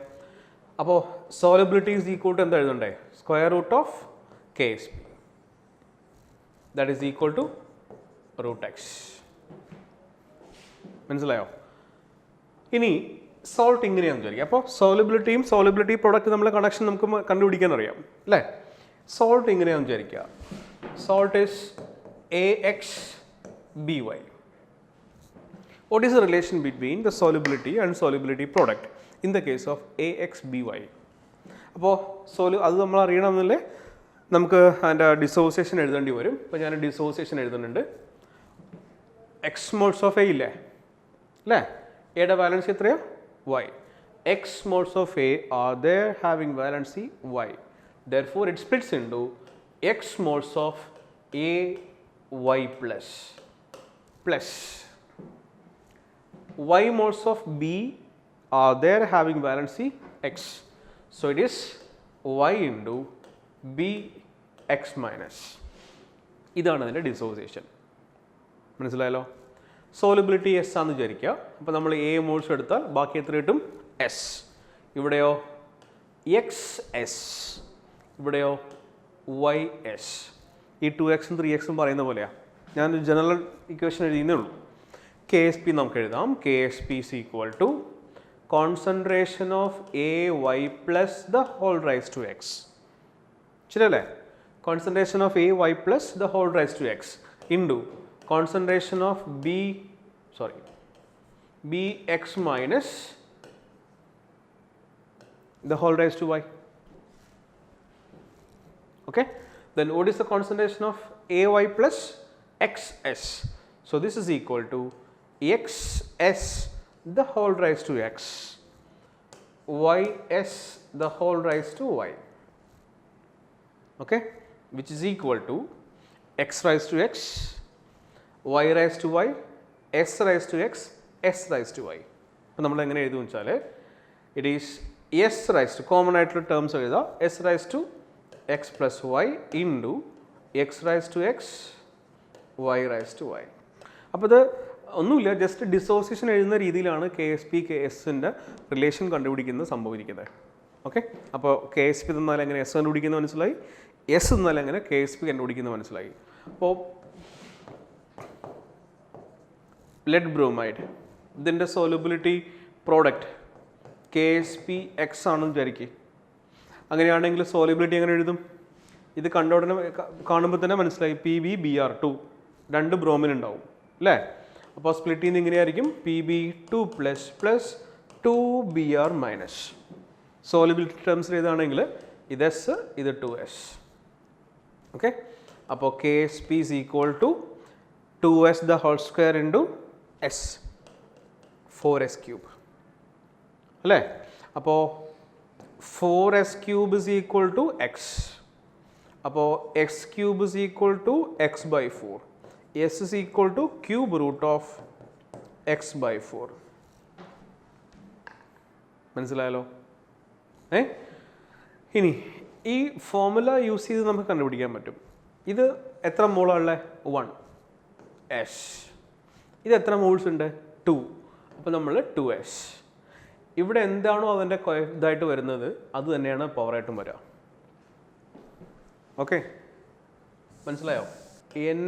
അപ്പോൾ solubility is equal to എന്താ എഴുതണ്ടേ? Square root of KSP, that is equal to root X. മനസ്സിലായോ? ഇനി salt ഇങ്ങനെയാണെന്ന് വിചാരിക്കുക. അപ്പോൾ സോളിബിലിറ്റിയും solubility product നമ്മൾ connection നമുക്ക് കണ്ടുപിടിക്കാൻ അറിയാം അല്ലേ? സോൾട്ട് ഇങ്ങനെയാണെന്ന് വിചാരിക്കുക. Salt is AXBY. What is the relation between the solubility and solubility product in the case of AXBY? അപ്പോൾ അത് നമ്മൾ അറിയണമെന്നില്ലേ, നമുക്ക് അതിൻ്റെ ഡിസോസിയേഷൻ എഴുതേണ്ടി വരും. ഇപ്പോൾ ഞാൻ ഡിസോസിയേഷൻ എഴുതുന്നുണ്ട്. X moles of A ഇല്ലേ അല്ലേ? എയുടെ വാലൻസി എത്രയോ? Y. X moles of A are there having valency Y. Therefore, it splits into X moles of A Y plus Y moles of B are there having valency X. So, it is Y into B X minus. ഇതാണ് അതിൻ്റെ dissociation. മനസ്സിലായല്ലോ? Solubility S ആണെന്ന് വിചാരിക്കുക. അപ്പോൾ നമ്മൾ A moles എടുത്താൽ ബാക്കി എത്ര കിട്ടും? S. ഇവിടെയോ XS, ഇവിടെയോ YS. ഈ 2x ഉം 3x ഉം പറയുന്ന പോലെയാണ്. ഞാൻ ജനറൽ ഇക്വേഷൻ എഴുതിയേ ഉള്ളൂ. KSP നമുക്ക് എഴുതാം. KSP is equal to concentration of AY plus the whole raised to X. ശരിയല്ലേ? Concentration of AY plus the whole raised to X into concentration of Bx minus the whole raised to Y. Okay, then what is the concentration of AY plus XS? So this is equal to XS the whole raised to X, YS the whole raised to Y. Okay, which is equal to X raised to X, Y raised to Y, S raised to X, S raised to Y. അപ്പോൾ നമ്മൾ എങ്ങനെ എഴുതും വെച്ചാൽ it is S raised to, common ആയിട്ടുള്ള terms എഴുതാം. S raised to X plus Y into X raised to X, Y raised to Y. അപ്പോൾ ഇത് ഒന്നുമില്ല, ജസ്റ്റ് ഡിസോസിയേഷൻ എഴുതുന്ന രീതിയിലാണ് KSP KSൻ്റെ റിലേഷൻ കണ്ടുപിടിക്കുന്നത് സംഭവിക്കുന്നത്. ഓക്കെ, അപ്പോൾ KSP തന്നാൽ എങ്ങനെ S കണ്ടുപിടിക്കുന്നത് മനസ്സിലായി, S തന്നാൽ എങ്ങനെ KSP കണ്ടുപിടിക്കുന്നത് മനസ്സിലായി. അപ്പോൾ lead bromide, ഇതിൻ്റെ solubility product KSP X ആണെന്ന് വിചാരിക്കുക. അങ്ങനെയാണെങ്കിൽ solubility എങ്ങനെ എഴുതും? ഇത് കണ്ട ഉടനെ കാണുമ്പോൾ തന്നെ മനസ്സിലായി PbBr2, 2 ബ്രോമിൻ ഉണ്ടാവും അല്ലേ? അപ്പോൾ സ്പ്ലിറ്റ് ചെയ്യുന്ന ഇങ്ങനെയായിരിക്കും Pb2 plus plus 2Br minus. Solubility ടേംസിൽ ഏതാണെങ്കിൽ ഇത് S, ഇത് 2S. ഓക്കെ, അപ്പോൾ KSP is equal to 2s the whole square into s, 4s cube അല്ലേ? അപ്പോൾ 4s cube is equal to x. അപ്പോൾ x cube is equal to x by 4. s is equal to cube root of x by 4. മനസ്സിലായല്ലോ? ഇനി ഈ formula use ചെയ്ത് നമുക്ക് കണ്ടുപിടിക്കാൻ പറ്റും. ഇത് എത്ര മോളാണുള്ളത്? 1 s. ഇത് എത്ര മോൾസ് ഉണ്ട്? 2. അപ്പോൾ നമ്മൾ 2s. ഇവിടെ എന്താണോ അതിൻ്റെ ഇതായിട്ട് വരുന്നത് അത് തന്നെയാണ് പവറായിട്ടും വരിക. ഓക്കെ, മനസ്സിലായോ?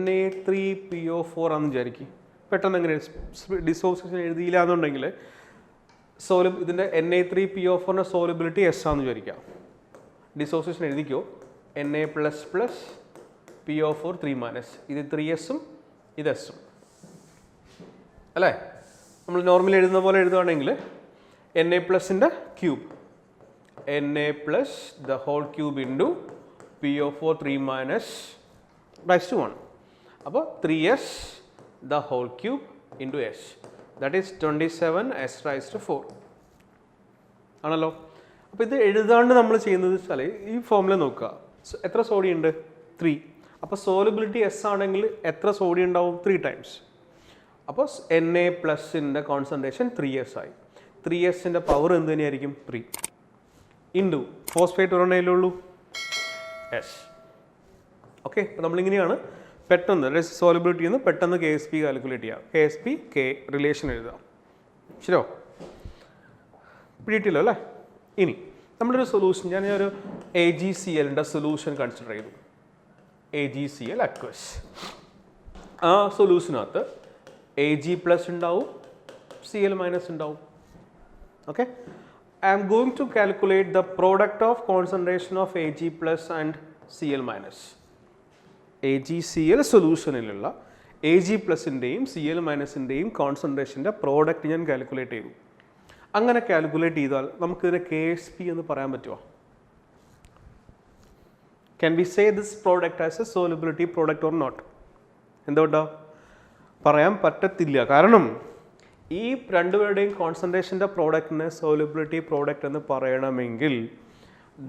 Na3PO4 ആണെന്ന് വിചാരിക്കും. പെട്ടെന്ന് എങ്ങനെ ഡിസോസിയേഷൻ എഴുതിയില്ല എന്നുണ്ടെങ്കിൽ ഇതിൻ്റെ Na3PO4ൻ്റെ സോലബിലിറ്റി എസ് ആണെന്ന് വിചാരിക്കാം. ഡിസോസിയേഷൻ എഴുതിക്കോ, Na++PO4 3-, ഇത് 3s-ഉം ഇത് s-ഉം അല്ലേ? നമ്മൾ നോർമലി എഴുതുന്ന പോലെ എഴുതുകയാണെങ്കിൽ Na+ൻ്റെ cube, Na+ the whole cube into PO4 3- raised to 1. അപ്പോൾ 3s the whole cube into s, that is 27s raised to 4 ആണല്ലോ. അപ്പോൾ ഇത് എഴുതാണ്ട് നമ്മൾ ചെയ്യുന്നത് വെച്ചാൽ ഈ ഫോർമുല നോക്കുക. എത്ര സോഡിയം ഉണ്ട്? 3. അപ്പോൾ സോലബിലിറ്റി എസ് ആണെങ്കിൽ എത്ര സോഡിയം ഉണ്ടാവും? 3 times. അപ്പോൾ Na+ൻ്റെ കോൺസെൻട്രേഷൻ 3s ആയി. 3sൻ്റെ പവർ എന്ത് തന്നെയായിരിക്കും? 3 ഇൻറ്റു ഫോസ്ഫേറ്റ് ഒരെണ്ണയിലുള്ളൂ s. ഓക്കെ, അപ്പോൾ നമ്മളിങ്ങനെയാണ് പെട്ടെന്ന് സോലബിലിറ്റി നിന്ന് പെട്ടെന്ന് KSP കാൽക്കുലേറ്റ് ചെയ്യാം. KSP K റിലേഷൻ എഴുതാം. ശരിയോ? പിടിയിട്ടില്ല അല്ലേ? ഇനി നമ്മളൊരു സൊല്യൂഷൻ, ഞാനൊരു AgClൻ്റെ സൊല്യൂഷൻ കൺസിഡർ ചെയ്തു. AgCl aqueous. ആ സൊല്യൂഷനകത്ത് Ag+ ഉണ്ടാവും, Cl- ഉണ്ടാവും. Okay, I am going to calculate the product of concentration of Ag+ and Cl-. AgCl സൊല്യൂഷനിലുള്ള Ag+ൻ്റെയും Cl-ൻ്റെയും കോൺസെൻട്രേഷൻ്റെ പ്രോഡക്റ്റ് ഞാൻ കാൽക്കുലേറ്റ് ചെയ്തു. അങ്ങനെ കാൽക്കുലേറ്റ് ചെയ്താൽ നമുക്കിതിനെ KSP എന്ന് പറയാൻ പറ്റുമോ? Can we say this product as a solubility product or not? എന്തുകൊണ്ടാ? പറയാൻ പറ്റത്തില്ല. കാരണം ഈ രണ്ടുപേരുടെയും കോൺസെൻട്രേഷൻ്റെ പ്രോഡക്റ്റിനെ സോലബിലിറ്റി പ്രോഡക്റ്റ് എന്ന് പറയണമെങ്കിൽ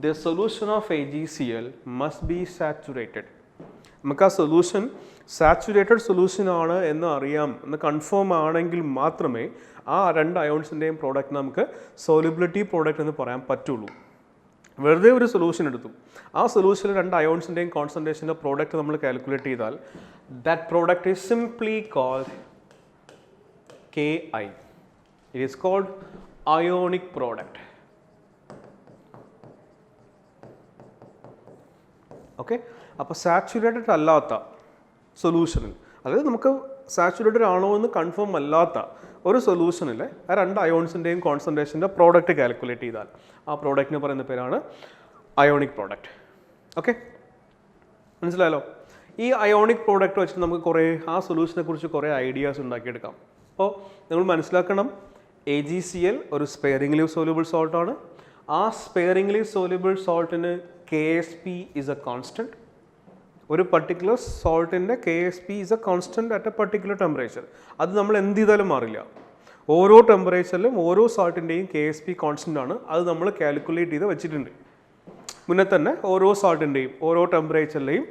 the solution of AgCl must be saturated. നമുക്ക് ആ സൊല്യൂഷൻ സാച്ചുറേറ്റഡ് സൊല്യൂഷൻ ആണ് എന്ന് അറിയാം, എന്ന് കൺഫേം ആണെങ്കിൽ മാത്രമേ ആ രണ്ട് അയോൺസിൻ്റെയും പ്രോഡക്റ്റ് നമുക്ക് സോലബിലിറ്റി പ്രോഡക്റ്റ് എന്ന് പറയാൻ പറ്റുള്ളൂ. വെറുതെ ഒരു സൊല്യൂഷൻ എടുത്തു, ആ സൊല്യൂഷനിൽ രണ്ട് അയോൺസിൻ്റെയും കോൺസെൻട്രേഷൻ്റെ പ്രോഡക്റ്റ് നമ്മൾ കാൽക്കുലേറ്റ് ചെയ്താൽ that product is simply called Ki. It is called ionic product. Okay, അപ്പോൾ സാച്ചുറേറ്റഡ് അല്ലാത്ത സൊല്യൂഷനിൽ, അതായത് നമുക്ക് സാച്ചുറേറ്റഡ് ആണോ എന്ന് കൺഫേം അല്ലാത്ത ഒരു സൊല്യൂഷനിൽ ആ രണ്ട് അയോൺസിൻ്റെയും കോൺസെൻട്രേഷൻ്റെ പ്രോഡക്റ്റ് കാൽക്കുലേറ്റ് ചെയ്താൽ ആ പ്രോഡക്റ്റിന് പറയുന്ന പേരാണ് അയോണിക് പ്രോഡക്റ്റ്. ഓക്കെ, മനസ്സിലായല്ലോ? ഈ അയോണിക് പ്രോഡക്റ്റ് വെച്ചിട്ട് നമുക്ക് കുറേ ആ സൊല്യൂഷനെ കുറിച്ച് കുറേ ഐഡിയാസ് ഉണ്ടാക്കിയെടുക്കാം. അപ്പോൾ നിങ്ങൾ മനസ്സിലാക്കണം, AgCl ഒരു സ്പെയറിംഗ്ലി സോല്യൂബിൾ സോൾട്ടാണ്. ആ സ്പെയറിംഗ്ലി സോല്യൂബിൾ സോൾട്ടിന് KSP is a constant. ഒരു പർട്ടിക്കുലർ സോൾട്ടിൻ്റെ KSP is a constant at a particular temperature. അത് നമ്മൾ എന്ത് ചെയ്താലും മാറില്ല. ഓരോ ടെമ്പറേച്ചറിലും ഓരോ സോൾട്ടിൻ്റെയും KSP കോൺസ്റ്റൻ്റ് ആണ്. അത് നമ്മൾ കാൽക്കുലേറ്റ് ചെയ്ത് വെച്ചിട്ടുണ്ട് മുന്നേ തന്നെ. ഓരോ സോൾട്ടിൻ്റെയും ഓരോ ടെമ്പറേച്ചറിലെയും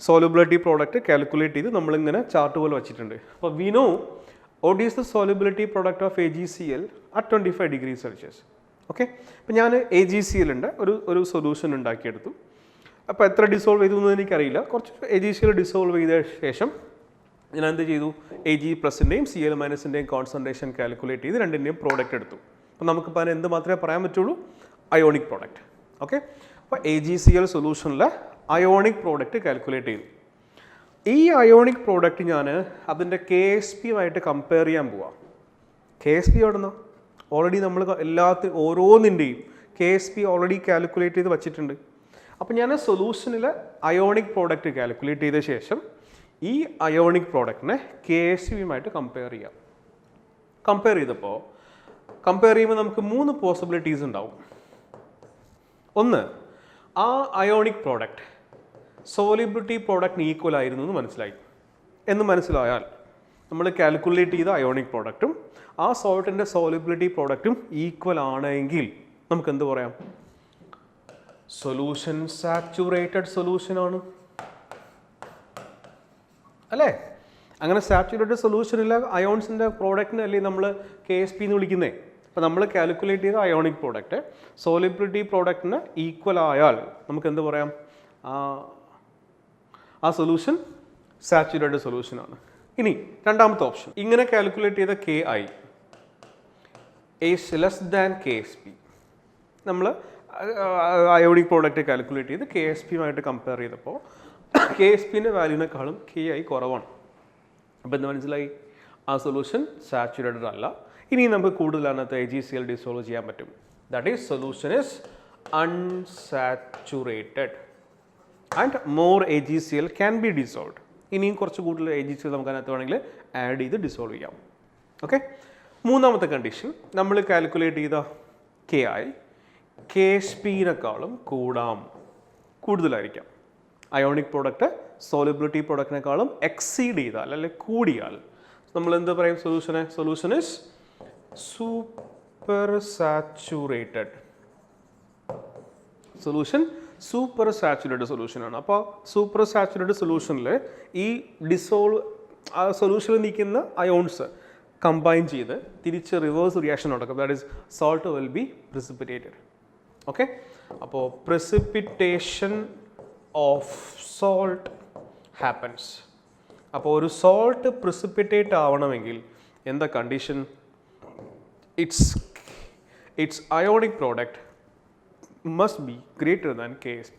സോലബിലിറ്റി പ്രോഡക്റ്റ് കാൽക്കുലേറ്റ് ചെയ്ത് നമ്മളിങ്ങനെ ചാർട്ട് പോലെ വെച്ചിട്ടുണ്ട്. അപ്പോൾ we know what is the solubility product of AgCl at 25 degrees Celsius. Okay, അപ്പോൾ ഞാൻ AgClൻ്റെ ഒരു സൊല്യൂഷൻ ഉണ്ടാക്കിയെടുത്തു. അപ്പോൾ എത്ര ഡിസോൾവ് ചെയ്തു എന്ന് എനിക്കറിയില്ല. കുറച്ച് AgCl ഡിസോൾവ് ചെയ്ത ശേഷം ഞാൻ എന്ത് ചെയ്തു? Ag+ൻ്റെയും Cl-ൻ്റെയും കോൺസെൻട്രേഷൻ കാൽക്കുലേറ്റ് ചെയ്ത് രണ്ടിൻ്റെയും പ്രോഡക്റ്റ് എടുത്തു. അപ്പോൾ നമുക്കിപ്പോൾ അതിന് എന്ത് മാത്രമേ പറയാൻ പറ്റുള്ളൂ? Ionic product. ഓക്കെ, അപ്പോൾ AgCl സൊല്യൂഷനിലെ അയോണിക് പ്രോഡക്റ്റ് കാൽക്കുലേറ്റ് ചെയ്തു. ഈ അയോണിക് പ്രോഡക്റ്റ് ഞാൻ അതിൻ്റെ KSPയുമായിട്ട് കമ്പയർ ചെയ്യാൻ പോവാം. KSP എവിടുന്നോ? ഓൾറെഡി നമ്മൾ ഓരോന്നിൻ്റെയും KSP ഓൾറെഡി കാൽക്കുലേറ്റ് ചെയ്ത് വച്ചിട്ടുണ്ട്. അപ്പോൾ ഞാൻ സൊല്യൂഷനിൽ അയോണിക് പ്രോഡക്റ്റ് കാൽക്കുലേറ്റ് ചെയ്ത ശേഷം ഈ അയോണിക് പ്രോഡക്റ്റിനെ KSPയുമായിട്ട് കമ്പയർ ചെയ്യാം. കമ്പയർ ചെയ്യുമ്പോൾ നമുക്ക് 3 പോസിബിലിറ്റീസ് ഉണ്ടാവും. ഒന്ന്, ആ അയോണിക് പ്രോഡക്റ്റ് സോലിബിലിറ്റി പ്രോഡക്റ്റിന് ഈക്വൽ ആയിരുന്നു എന്ന് മനസ്സിലായി. എന്ന് മനസ്സിലായാൽ നമ്മൾ കാൽക്കുലേറ്റ് ചെയ്ത അയോണിക് പ്രോഡക്റ്റും ആ സോൾട്ടിൻ്റെ സോലിബിലിറ്റി പ്രോഡക്റ്റും ഈക്വൽ ആണെങ്കിൽ നമുക്ക് എന്ത് പറയാം? സൊല്യൂഷൻ സാച്ചുറേറ്റഡ് സൊല്യൂഷനാണ് അല്ലേ? അങ്ങനെ സാച്ചുറേറ്റഡ് സൊല്യൂഷനില്ല അയോൺസിൻ്റെ പ്രോഡക്റ്റിനെ അല്ലേ നമ്മൾ KSP എന്ന് വിളിക്കുന്നത്. അപ്പോൾ നമ്മൾ കാൽക്കുലേറ്റ് ചെയ്ത അയോണിക് പ്രോഡക്റ്റ് സോലിബിലിറ്റി പ്രോഡക്റ്റിന് ഈക്വൽ ആയാൽ നമുക്ക് എന്ത് പറയാം? ആ സൊല്യൂഷൻ സാച്ചുറേറ്റഡ് സൊല്യൂഷനാണ്. ഇനി രണ്ടാമത്തെ ഓപ്ഷൻ, ഇങ്ങനെ കാൽക്കുലേറ്റ് ചെയ്ത KI is less than KSP. നമ്മൾ അയോണിക് പ്രോഡക്റ്റ് കാൽക്കുലേറ്റ് ചെയ്ത് KSPയുമായിട്ട് കമ്പയർ ചെയ്തപ്പോൾ KSPൻ്റെ വാല്യൂവിനേക്കാളും KI കുറവാണ്. അപ്പോൾ എന്ത് മനസ്സിലായി? ആ സൊല്യൂഷൻ സാച്ചുറേറ്റഡ് അല്ല. ഇനി നമുക്ക് കൂടുതൽ അതിനകത്ത് AgCl ഡിസോൾവ് ചെയ്യാൻ പറ്റും. That is solution is unsaturated and more AgCl can be dissolved. ഇനിയും കുറച്ച് കൂടുതൽ AgCl നമുക്ക് അതിനകത്ത് വേണമെങ്കിൽ ആഡ് ചെയ്ത് ഡിസോൾവ് ചെയ്യാം. ഓക്കെ. മൂന്നാമത്തെ കണ്ടീഷൻ, നമ്മൾ കാൽക്കുലേറ്റ് ചെയ്ത KI KSPനേക്കാളും കൂടുതലായിരിക്കാം. അയോണിക് പ്രോഡക്റ്റ് സോലിബിലിറ്റി പ്രോഡക്റ്റിനേക്കാളും എക്സീഡ് ചെയ്താൽ അല്ലെങ്കിൽ കൂടിയാൽ നമ്മൾ എന്ത് പറയും? Solution is super saturated solution. Super saturated സൊല്യൂഷനാണ്. അപ്പോൾ സൂപ്പർ സാച്ചുറേറ്റഡ് സൊല്യൂഷനിൽ ഈ ആ സൊല്യൂഷനിൽ നിൽക്കുന്ന അയോൺസ് കമ്പൈൻ ചെയ്ത് തിരിച്ച് റിവേഴ്സ് റിയാക്ഷൻ നടക്കും. That is salt will be precipitated. Okay. അപ്പോൾ പ്രിസിപ്പിറ്റേഷൻ ഓഫ് സോൾട്ട് ഹാപ്പൻസ്. അപ്പോൾ ഒരു സോൾട്ട് പ്രിസിപ്പിറ്റേറ്റ് ആവണമെങ്കിൽ എന്താ condition? It's ionic product must be greater than KSP.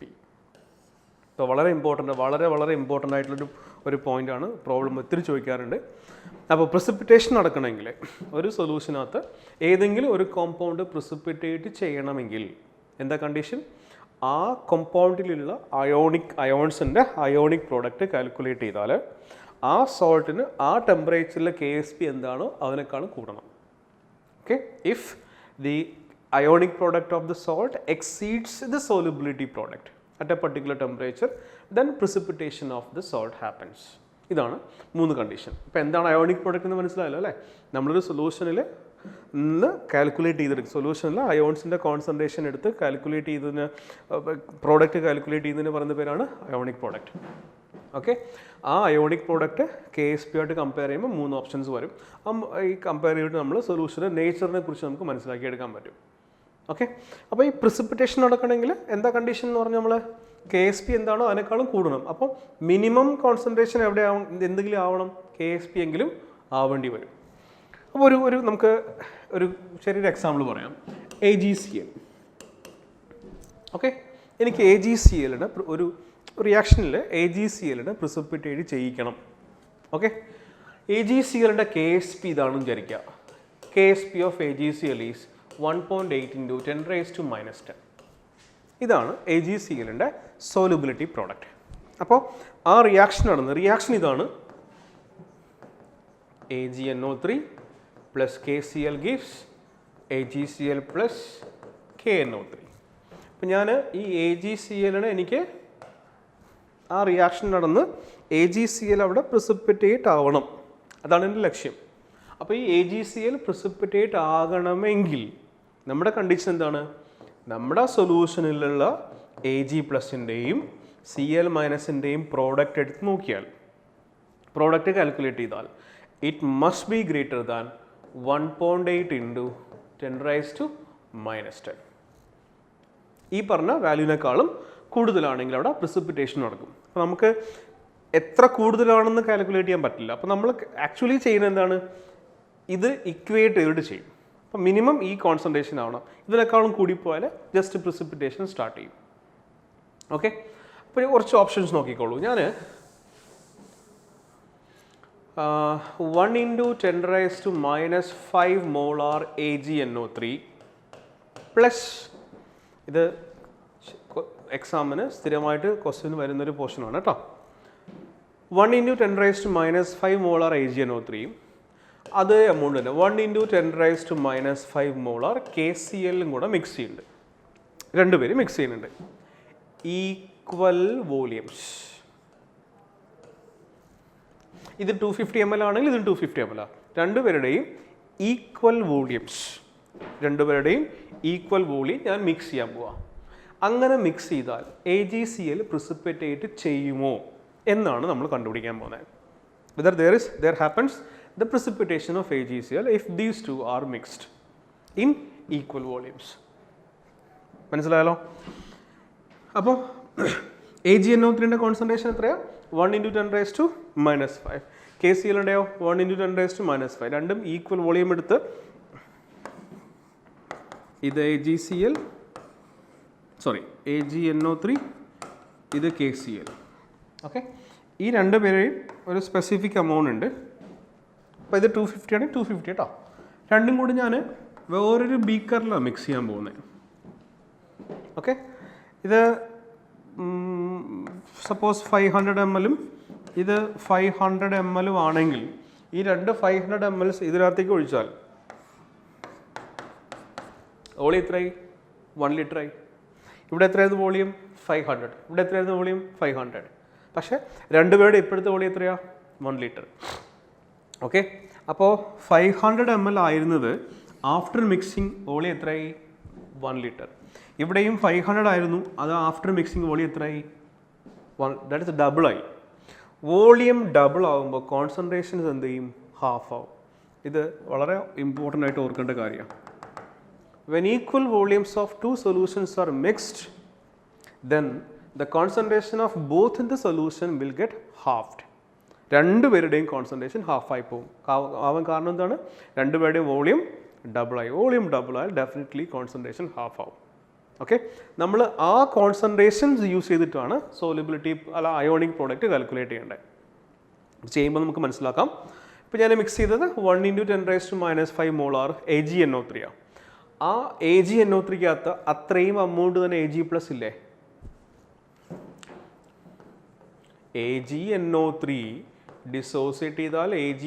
അപ്പോൾ വളരെ ഇമ്പോർട്ടൻ്റ് ആയിട്ടുള്ളൊരു പോയിൻ്റാണ്. പ്രോബ്ലം ഒത്തിരി ചോദിക്കാറുണ്ട്. അപ്പോൾ പ്രിസിപ്പിറ്റേഷൻ നടക്കണമെങ്കിൽ ഒരു സൊല്യൂഷനകത്ത് ഏതെങ്കിലും ഒരു കോമ്പൗണ്ട് പ്രിസിപ്പിറ്റേറ്റ് ചെയ്യണമെങ്കിൽ എന്താ കണ്ടീഷൻ? ആ കോമ്പൗണ്ടിലുള്ള അയോൺസിൻ്റെ അയോണിക് പ്രോഡക്റ്റ് കാൽക്കുലേറ്റ് ചെയ്താൽ ആ സോൾട്ടിന് ആ ടെമ്പറേച്ചറിൽ KSP എന്താണോ അതിനേക്കാളും കൂടണം. Okay. If the ionic product of the salt exceeds the solubility product at a particular temperature, then precipitation of the salt happens. ഇതാണ് മൂന്ന് കണ്ടീഷൻ. ഇപ്പോൾ എന്താണ് അയോണിക് പ്രോഡക്റ്റ് എന്ന് മനസ്സിലായല്ലോ അല്ലേ? നമ്മളൊരു സൊല്യൂഷനിൽ നിന്ന് കാൽക്കുലേറ്റ് ചെയ്തെടുക്കും. സൊല്യൂഷനിൽ അയോൺസിൻ്റെ കോൺസെൻട്രേഷൻ എടുത്ത് കാൽക്കുലേറ്റ് ചെയ്തതിന് പ്രോഡക്റ്റ് കാൽക്കുലേറ്റ് ചെയ്യുന്നതിന് പറയുന്ന പേരാണ് അയോണിക് പ്രോഡക്റ്റ്. ഓക്കെ. ആ അയോണിക് പ്രോഡക്റ്റ് KSP ആയിട്ട് കമ്പയർ ചെയ്യുമ്പോൾ മൂന്ന് ഓപ്ഷൻസ് വരും. ഈ കമ്പയർ ചെയ്തിട്ട് നമ്മൾ സൊല്യൂഷൻ്റെ നേച്ചറിനെ കുറിച്ച് നമുക്ക് മനസ്സിലാക്കിയെടുക്കാൻ പറ്റും. ഓക്കെ. അപ്പോൾ ഈ പ്രിസിപ്പിറ്റേഷൻ നടക്കണമെങ്കിൽ എന്താ കണ്ടീഷൻ എന്ന് പറഞ്ഞാൽ നമ്മൾ KSP എന്താണോ അതിനേക്കാളും കൂടണം. അപ്പോൾ മിനിമം കോൺസെൻട്രേഷൻ എവിടെ എന്തെങ്കിലും ആവണം? KSP എങ്കിലും ആവേണ്ടി വരും. അപ്പോൾ നമുക്ക് ഒരു ചെറിയൊരു എക്സാമ്പിൾ പറയാം. AgCl. ഓക്കെ. എനിക്ക് AgClന് ഒരു റിയാക്ഷനിൽ AgClന് പ്രിസിപ്പിറ്റേറ്റ് ചെയ്യിക്കണം. ഓക്കെ. AgClൻ്റെ KSP ഇതാണെന്ന് വിചാരിക്കുക. KSP of AgCl is 1.8 into 10 raised to minus 10. ഇതാണ് AgClൻ്റെ സോലുബിലിറ്റി പ്രോഡക്റ്റ്. അപ്പോൾ ആ റിയാക്ഷൻ നടന്നത് റിയാക്ഷൻ ഇതാണ്. AgNO3 plus KCl gives AgCl plus KNO3. അപ്പം ഞാൻ ഈ AgClനെ എനിക്ക് ആ റിയാക്ഷൻ നടന്ന് AgCl അവിടെ പ്രിസിപ്പിറ്റേറ്റ് ആവണം. അതാണ് എൻ്റെ ലക്ഷ്യം. അപ്പോൾ ഈ AgCl പ്രിസിപ്പിറ്റേറ്റ് ആകണമെങ്കിൽ നമ്മുടെ കണ്ടീഷൻ എന്താണ്? നമ്മുടെ സൊല്യൂഷനിലുള്ള Ag+ൻ്റെയും Cl-ൻ്റെയും പ്രോഡക്റ്റ് എടുത്ത് നോക്കിയാൽ, പ്രോഡക്റ്റ് കാൽക്കുലേറ്റ് ചെയ്താൽ it must be greater than 1.8 into 10 raised to minus 10. ഈ പറഞ്ഞ വാല്യൂവിനേക്കാളും കൂടുതലാണെങ്കിൽ അവിടെ പ്രിസിപ്പിറ്റേഷൻ നടക്കും. അപ്പോൾ നമുക്ക് എത്ര കൂടുതലാണെന്ന് കാൽക്കുലേറ്റ് ചെയ്യാൻ പറ്റില്ല. അപ്പോൾ നമ്മൾ ആക്ച്വലി ചെയ്യുന്നത് എന്താണ്? ഇത് ഇക്വേറ്റ് ചെയ്തിട്ട് ചെയ്യും. അപ്പോൾ മിനിമം ഈ കോൺസെൻട്രേഷൻ ആവണം. ഇതിനേക്കാളും കൂടിപ്പോയാൽ ജസ്റ്റ് പ്രിസിപ്പിറ്റേഷൻ സ്റ്റാർട്ട് ചെയ്യും. ഓക്കെ. അപ്പോൾ കുറച്ച് ഓപ്ഷൻസ് നോക്കിക്കോളൂ. ഞാൻ 1 into 10 raised to minus 5 molar AgNO3 plus ഇത് എക്സാമിന് സ്ഥിരമായിട്ട് ക്വസ്റ്റ്യൻ വരുന്നൊരു പോർഷനാണ് കേട്ടോ. 1 into 10 raised to minus 5 molar AgNO3 അതേ എമൗണ്ട് തന്നെ 1 into 10 raised to minus 5 molar KCl കൂടെ മിക്സ് ചെയ്യുന്നുണ്ട്. രണ്ടുപേരും മിക്സ് ചെയ്യുന്നുണ്ട്. ഈ ഈക്വൽ വോളിയംസ്. ഇത് 250 ml ആണെങ്കിൽ ഇത് 250 ml ആണ്. രണ്ടുപേരുടെയും ഈക്വൽ വോളിയംസ്, രണ്ടുപേരുടെയും ഈക്വൽ വോളിയം ഞാൻ മിക്സ് ചെയ്യാൻ പോവാം. അങ്ങനെ മിക്സ് ചെയ്താൽ AgCl precipitate ചെയ്യുമോ എന്നാണ് നമ്മൾ കണ്ടുപിടിക്കാൻ പോകുന്നത്. Whether there happens the precipitation of AgCl if these two are mixed in equal volumes. മനസ്സിലായല്ലോ? അപ്പോൾ AgNO3ൻ്റെ കോൺസെൻട്രേഷൻ എത്രയാണ്? 1 × 10⁻⁻5. KClൻ്റെയോ 1 × 10⁻⁵. രണ്ടും ഈക്വൽ വോളിയം എടുത്ത് ഇത് AgNO3, ഇത് KCl. ഓക്കെ, ഈ രണ്ട് പേരെയും ഒരു സ്പെസിഫിക് എമൗണ്ട് ഉണ്ട്. അപ്പോൾ ഇത് 250 ആണ്, 250 കേട്ടോ. രണ്ടും കൂടി ഞാൻ വേറൊരു ബീക്കറിലാണ് മിക്സ് ചെയ്യാൻ പോകുന്നത്. ഓക്കെ, ഇത് സപ്പോസ് 500 ml ഇത് 500 ml ആണെങ്കിൽ ഈ രണ്ട് 500 ml ഇതിനകത്തേക്ക് ഒഴിച്ചാൽ വോളിയം എത്രയായി? 1 ലിറ്ററായി. ഇവിടെ എത്രയായിരുന്നു വോളിയം? 500. ഇവിടെ എത്രയായിരുന്നു വോളിയം? 500. പക്ഷേ രണ്ടുപേരുടെ ഇപ്പോഴത്തെ വോളിയം എത്രയാണ്? 1 ലിറ്റർ. ഓക്കെ, അപ്പോൾ 500 ml ആയിരുന്നത് ആഫ്റ്റർ മിക്സിംഗ് വോളിയം എത്രയായി? 1 ലിറ്റർ. ഇവിടെയും 500 ആയിരുന്നു, അത് ആഫ്റ്റർ മിക്സിംഗ് വോളിയം എത്രയായി? 1. ദാറ്റ് ഇസ് ഡബിളായി. വോളിയം ഡബിൾ ആകുമ്പോൾ കോൺസെൻട്രേഷൻസ് എന്ത് ചെയ്യും? ഹാഫ് ആവും. ഇത് വളരെ ഇമ്പോർട്ടൻ്റ് ആയിട്ട് ഓർക്കേണ്ട കാര്യമാണ്. When equal volumes of two solutions are mixed, then the concentration of both in the solution will get halved. രണ്ടുപേരുടെയും കോൺസെൻട്രേഷൻ ഹാഫായി പോകും. ആവാൻ കാരണം എന്താണ്? രണ്ടുപേരുടെയും വോളിയം ഡബിളായി. വോളിയം ഡബിളായാൽ ഡെഫിനറ്റ്ലി കോൺസെൻട്രേഷൻ ഹാഫ് ആവും. ഓക്കെ, നമ്മൾ ആ കോൺസെൻട്രേഷൻസ് യൂസ് ചെയ്തിട്ടാണ് സോലിബിലിറ്റി അല്ല അയോണിക് പ്രോഡക്റ്റ് കാൽക്കുലേറ്റ് ചെയ്യേണ്ടത്. ചെയ്യുമ്പോൾ നമുക്ക് മനസ്സിലാക്കാം. ഇപ്പോൾ ഞാൻ മിക്സ് ചെയ്തത് 1 × 10⁻⁵ മോളാർ AgNO3 ആണ്. ആ AgNO3ക്കകത്ത് അത്രയും എമൗണ്ട് തന്നെ Ag+ ഇല്ലേ? AgNO3 ഡിസോസിയേറ്റ് ചെയ്താൽ Ag++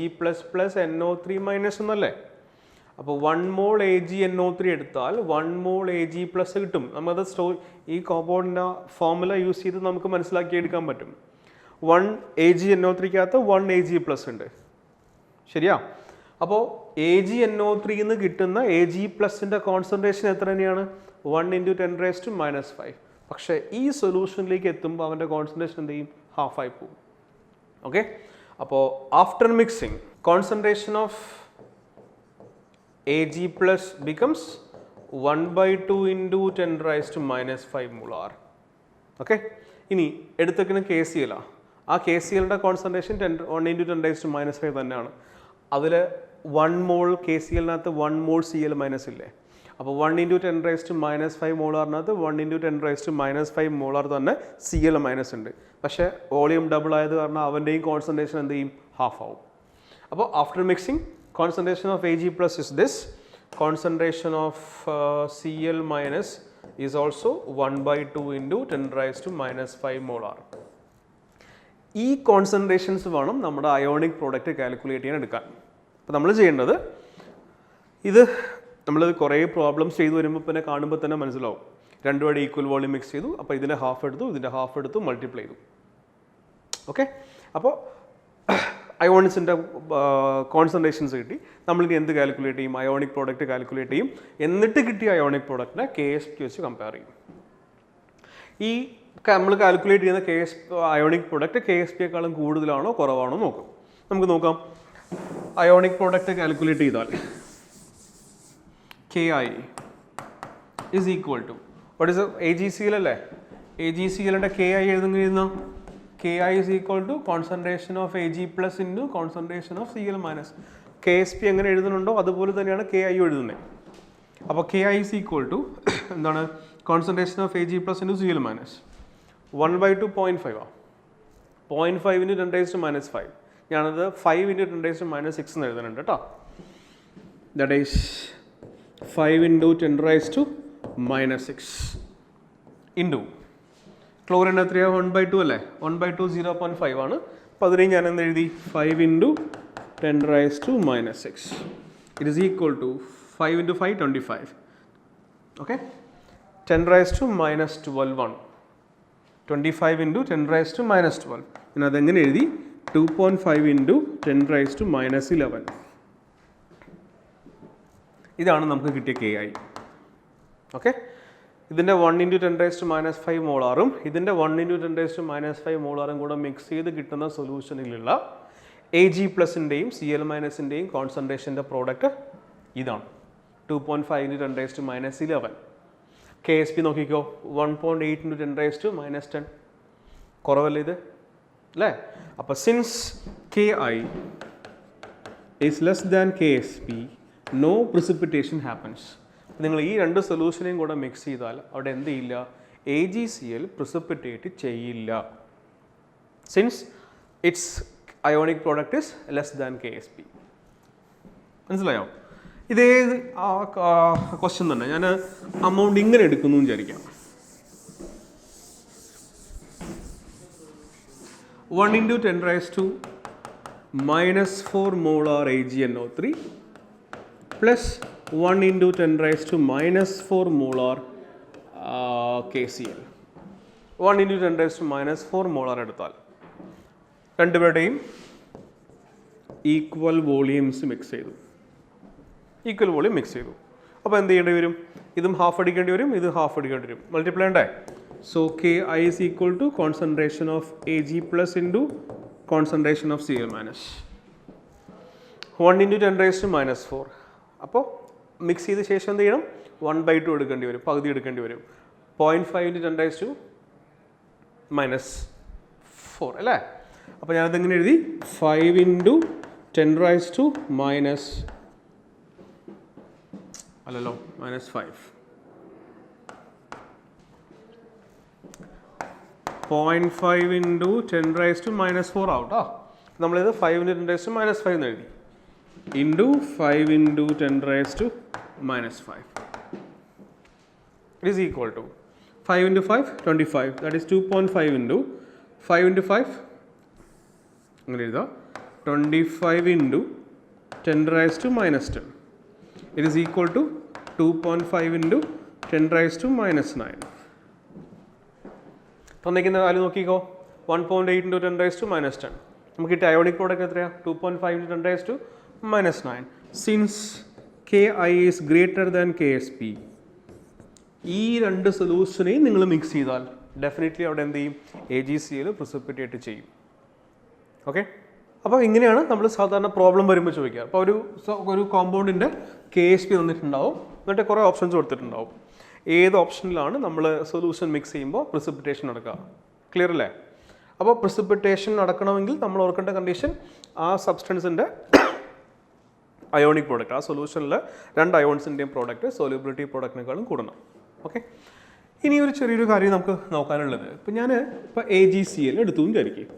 NO3- എന്നല്ലേ? അപ്പോൾ 1 mol AgNO3 എടുത്താൽ 1 mol Ag+ കിട്ടും. നമുക്കത് ഈ കോമ്പൗണ്ടിൻ്റെ ഫോർമുല യൂസ് ചെയ്ത് നമുക്ക് മനസ്സിലാക്കിയെടുക്കാൻ പറ്റും. 1 AgNO3ക്കകത്ത് 1 Ag+ ഉണ്ട്. ശരിയാ? അപ്പോൾ AgNO3 കിട്ടുന്ന Ag+ൻ്റെ കോൺസെൻട്രേഷൻ എത്ര തന്നെയാണ്? 1 × 10⁻⁵. പക്ഷേ ഈ സൊല്യൂഷനിലേക്ക് എത്തുമ്പോൾ അവൻ്റെ കോൺസെൻട്രേഷൻ എന്ത് ചെയ്യും? ഹാഫായി പോകും. ഓക്കെ, അപ്പോൾ after mixing concentration of Ag+ becomes 1/2 × 10⁻⁵ molar. Okay, ഇനി എടുത്തേക്കുന്ന KCl. ആ KClൻ്റെ കോൺസെൻട്രേഷൻ 1 × 10⁻⁵ തന്നെയാണ്. അതിൽ 1 mol KClനകത്ത് 1 mol Cl- ഇല്ലേ? അപ്പോൾ 1 × 10⁻⁵ മോളാറിനകത്ത് 1 × 10⁻⁵ മോളാർ തന്നെ Cl- ഉണ്ട്. പക്ഷേ വോളിയം ഡബിൾ ആയത് കാരണം അവൻ്റെയും കോൺസെൻട്രേഷൻ എന്ത് ചെയ്യും? ഹാഫ് ആവും. അപ്പോൾ after mixing concentration of Ag+ is this. Concentration of Cl- is also 1/2 × 10⁻⁵ molar. ഈ കോൺസെൻട്രേഷൻസ് വേണം നമ്മുടെ അയോണിക് പ്രോഡക്റ്റ് കാൽക്കുലേറ്റ് ചെയ്യാൻ എടുക്കാൻ. അപ്പോൾ നമ്മൾ ചെയ്യേണ്ടത് ഇത് നമ്മൾ കുറേ പ്രോബ്ലംസ് ചെയ്തു വരുമ്പോൾ പിന്നെ കാണുമ്പോൾ തന്നെ മനസ്സിലാവും. രണ്ടുപേരുടെ ഈക്വൽ വോളിയം മിക്സ് ചെയ്തു, അപ്പോൾ ഇതിൻ്റെ ഹാഫ് എടുത്തു, ഇതിൻ്റെ ഹാഫ് എടുത്തു, മൾട്ടിപ്ലൈ ചെയ്തു. ഓക്കെ, അപ്പോൾ അയോണിക്സിൻ്റെ കോൺസെൻട്രേഷൻസ് കിട്ടി. നമ്മളിനി എന്ത് കാൽക്കുലേറ്റ് ചെയ്യും? അയോണിക് പ്രോഡക്റ്റ് കാൽക്കുലേറ്റ് ചെയ്യും. എന്നിട്ട് കിട്ടിയ അയോണിക് പ്രോഡക്റ്റിനെ KSP വെച്ച് കമ്പയർ ചെയ്യും. ഈ നമ്മൾ കാൽക്കുലേറ്റ് ചെയ്യുന്ന അയോണിക് പ്രോഡക്റ്റ് KSPയേക്കാളും കൂടുതലാണോ കുറവാണോ നോക്കും. നമുക്ക് നോക്കാം. അയോണിക് പ്രോഡക്റ്റ് കാൽക്കുലേറ്റ് ചെയ്താൽ Ki is equal to what is AgCl അല്ലേ? AgClൻ്റെ Ki എഴുതുന്ന Ki is equal to concentration of Ag+ into concentration of Cl-. KSP എങ്ങനെ എഴുതുന്നുണ്ടോ അതുപോലെ തന്നെയാണ് Ki എഴുതുന്നത്. അപ്പോൾ Ki is equal to എന്താണ്? concentration of Ag+ into Cl-. 1/2 0.5 ആണ്. 0.5 × 10⁻⁵. ഞാനത് 5 × 10⁻⁶ എന്ന് എഴുതുന്നുണ്ട് കേട്ടോ. ദാറ്റ് ഈസ് 5 × 10⁻⁶ ഇൻറ്റു ക്ലോറിൻ എത്രയാണ്? 1/2 അല്ലേ? 1/2 0.5 ആണ്. അപ്പോൾ അതിനെ ഞാൻ എന്ന് എഴുതി 5 × 10⁻⁶. It is equal to 5 × 5 25. Okay, 10⁻⁻12 ആണ്. 25 into 10 raised to minus 12. പിന്നെ അതെങ്ങനെ എഴുതി 2.5 into 10 raised to minus 11. ഇതാണ് നമുക്ക് കിട്ടിയ കെ ഐ. ഓക്കെ, ഇതിൻ്റെ 1 into 10 raised to minus 5 മോളാറും ഇതിൻ്റെ 1 into 10 raised to minus 5 മോളാറും കൂടെ മിക്സ് ചെയ്ത് കിട്ടുന്ന സൊല്യൂഷനിലുള്ള എ ജി പ്ലസിൻ്റെയും സി എൽ മൈനസിൻ്റെയും കോൺസെൻട്രേഷൻ്റെ പ്രോഡക്റ്റ് ഇതാണ് 2.5 into 10 raised to minus 11. K S P നോക്കിക്കോ 1.8 into 10 raised to minus 10. കുറവല്ലേ ഇത് അല്ലേ? അപ്പോൾ since K I is less than K S P, no precipitation happens. നിങ്ങൾ ഈ രണ്ട് സൊല്യൂഷനെയും കൂടെ മിക്സ് ചെയ്താൽ അവിടെ എന്ത് ചെയ്യില്ല? A G C L precipitate ചെയ്യില്ല. Since it's ionic product is less than K S P. മനസ്സിലായോ? ഇതേ ക്വസ്റ്റ്യൻ തന്നെ ഞാൻ അമൗണ്ട് ഇങ്ങനെ എടുക്കുന്നു വിചാരിക്കാം. 1 into 10 raised to minus 4 molar AgNO3 plus 1 into 10 raised to minus 4 molar KCl. 1 into 10 raised to minus 4 molar എടുത്താൽ രണ്ടുപേരുടെയും ഈക്വൽ വോളിയംസ് മിക്സ് ചെയ്തു. ഈക്വൽ വോളിയം മിക്സ് ചെയ്തു. അപ്പോൾ എന്ത് ചെയ്യേണ്ടി വരും? ഇതും ഹാഫ് അടിക്കേണ്ടി വരും, ഇത് ഹാഫ് അടിക്കേണ്ടി വരും. മൾട്ടിപ്ലൈ ഉണ്ടേ. So Ki is equal to concentration of Ag plus into concentration of Cl minus. 1 into 10 raised to minus 4. അപ്പോൾ മിക്സ് ചെയ്ത ശേഷം എന്ത് ചെയ്യണം? 1/2 എടുക്കേണ്ടി വരും, പകുതി എടുക്കേണ്ടി വരും. 0.5 into 10 raised to minus 4 അല്ലേ? അപ്പോൾ ഞാനത് എങ്ങനെ എഴുതി? 5 into 10 raised to minus അല്ലല്ലോ minus 5. 0.5 into 10 raised to minus 4 ആവട്ടോ. നമ്മളിത് 5 into 10 raised to minus 5 എന്ന് എഴുതി. Into 5 into 10 raised to minus 5. It is equal to 5 into 5, 25. That is 2.5 into 5 into 5. അങ്ങനെ എഴുതാം. 25 into 10 raised to minus 10. It is equal to 2.5 into 10 raised to minus 9. തന്നിരിക്കുന്ന value നോക്കിക്കോ. 1.8 into 10 raised to minus 10. നമുക്ക് കിട്ടിയ ionic product എത്രയാണ്? 2.5 into 10 raised to minus 9. Since K I is greater than K S P, ഈ രണ്ട് സൊല്യൂഷനെയും നിങ്ങൾ mix ചെയ്താൽ definitely അവിടെ എന്ത് ചെയ്യും? A G C L precipitate ചെയ്യും. ഓക്കെ, അപ്പോൾ ഇങ്ങനെയാണ് നമ്മൾ സാധാരണ പ്രോബ്ലം വരുമ്പോൾ ചോദിക്കുക. അപ്പോൾ ഒരു കോമ്പൗണ്ടിൻ്റെ കെ എസ് പി തന്നിട്ടുണ്ടാവും, എന്നിട്ട് കുറേ ഓപ്ഷൻസ് കൊടുത്തിട്ടുണ്ടാവും. ഏത് ഓപ്ഷനിലാണ് നമ്മൾ സൊല്യൂഷൻ മിക്സ് ചെയ്യുമ്പോൾ പ്രിസിപ്പിറ്റേഷൻ നടക്കുക? ക്ലിയർ അല്ലേ? അപ്പോൾ പ്രിസിപ്പിറ്റേഷൻ നടക്കണമെങ്കിൽ നമ്മൾ ഓർക്കേണ്ട കണ്ടീഷൻ ആ സബ്സ്റ്റൻസിൻ്റെ അയോണിക് പ്രോഡക്റ്റ്, ആ സൊല്യൂഷനിൽ രണ്ട് അയോൺസിൻ്റെയും പ്രോഡക്റ്റ് സോല്യൂബിലിറ്റി പ്രോഡക്റ്റിനേക്കാളും കൂടണം. ഓക്കെ, ഇനി ഒരു ചെറിയൊരു കാര്യം നമുക്ക് നോക്കാനുള്ളത്, ഇപ്പം ഞാൻ എ ജി സി എൽ എടുത്തു വിചാരിക്കും.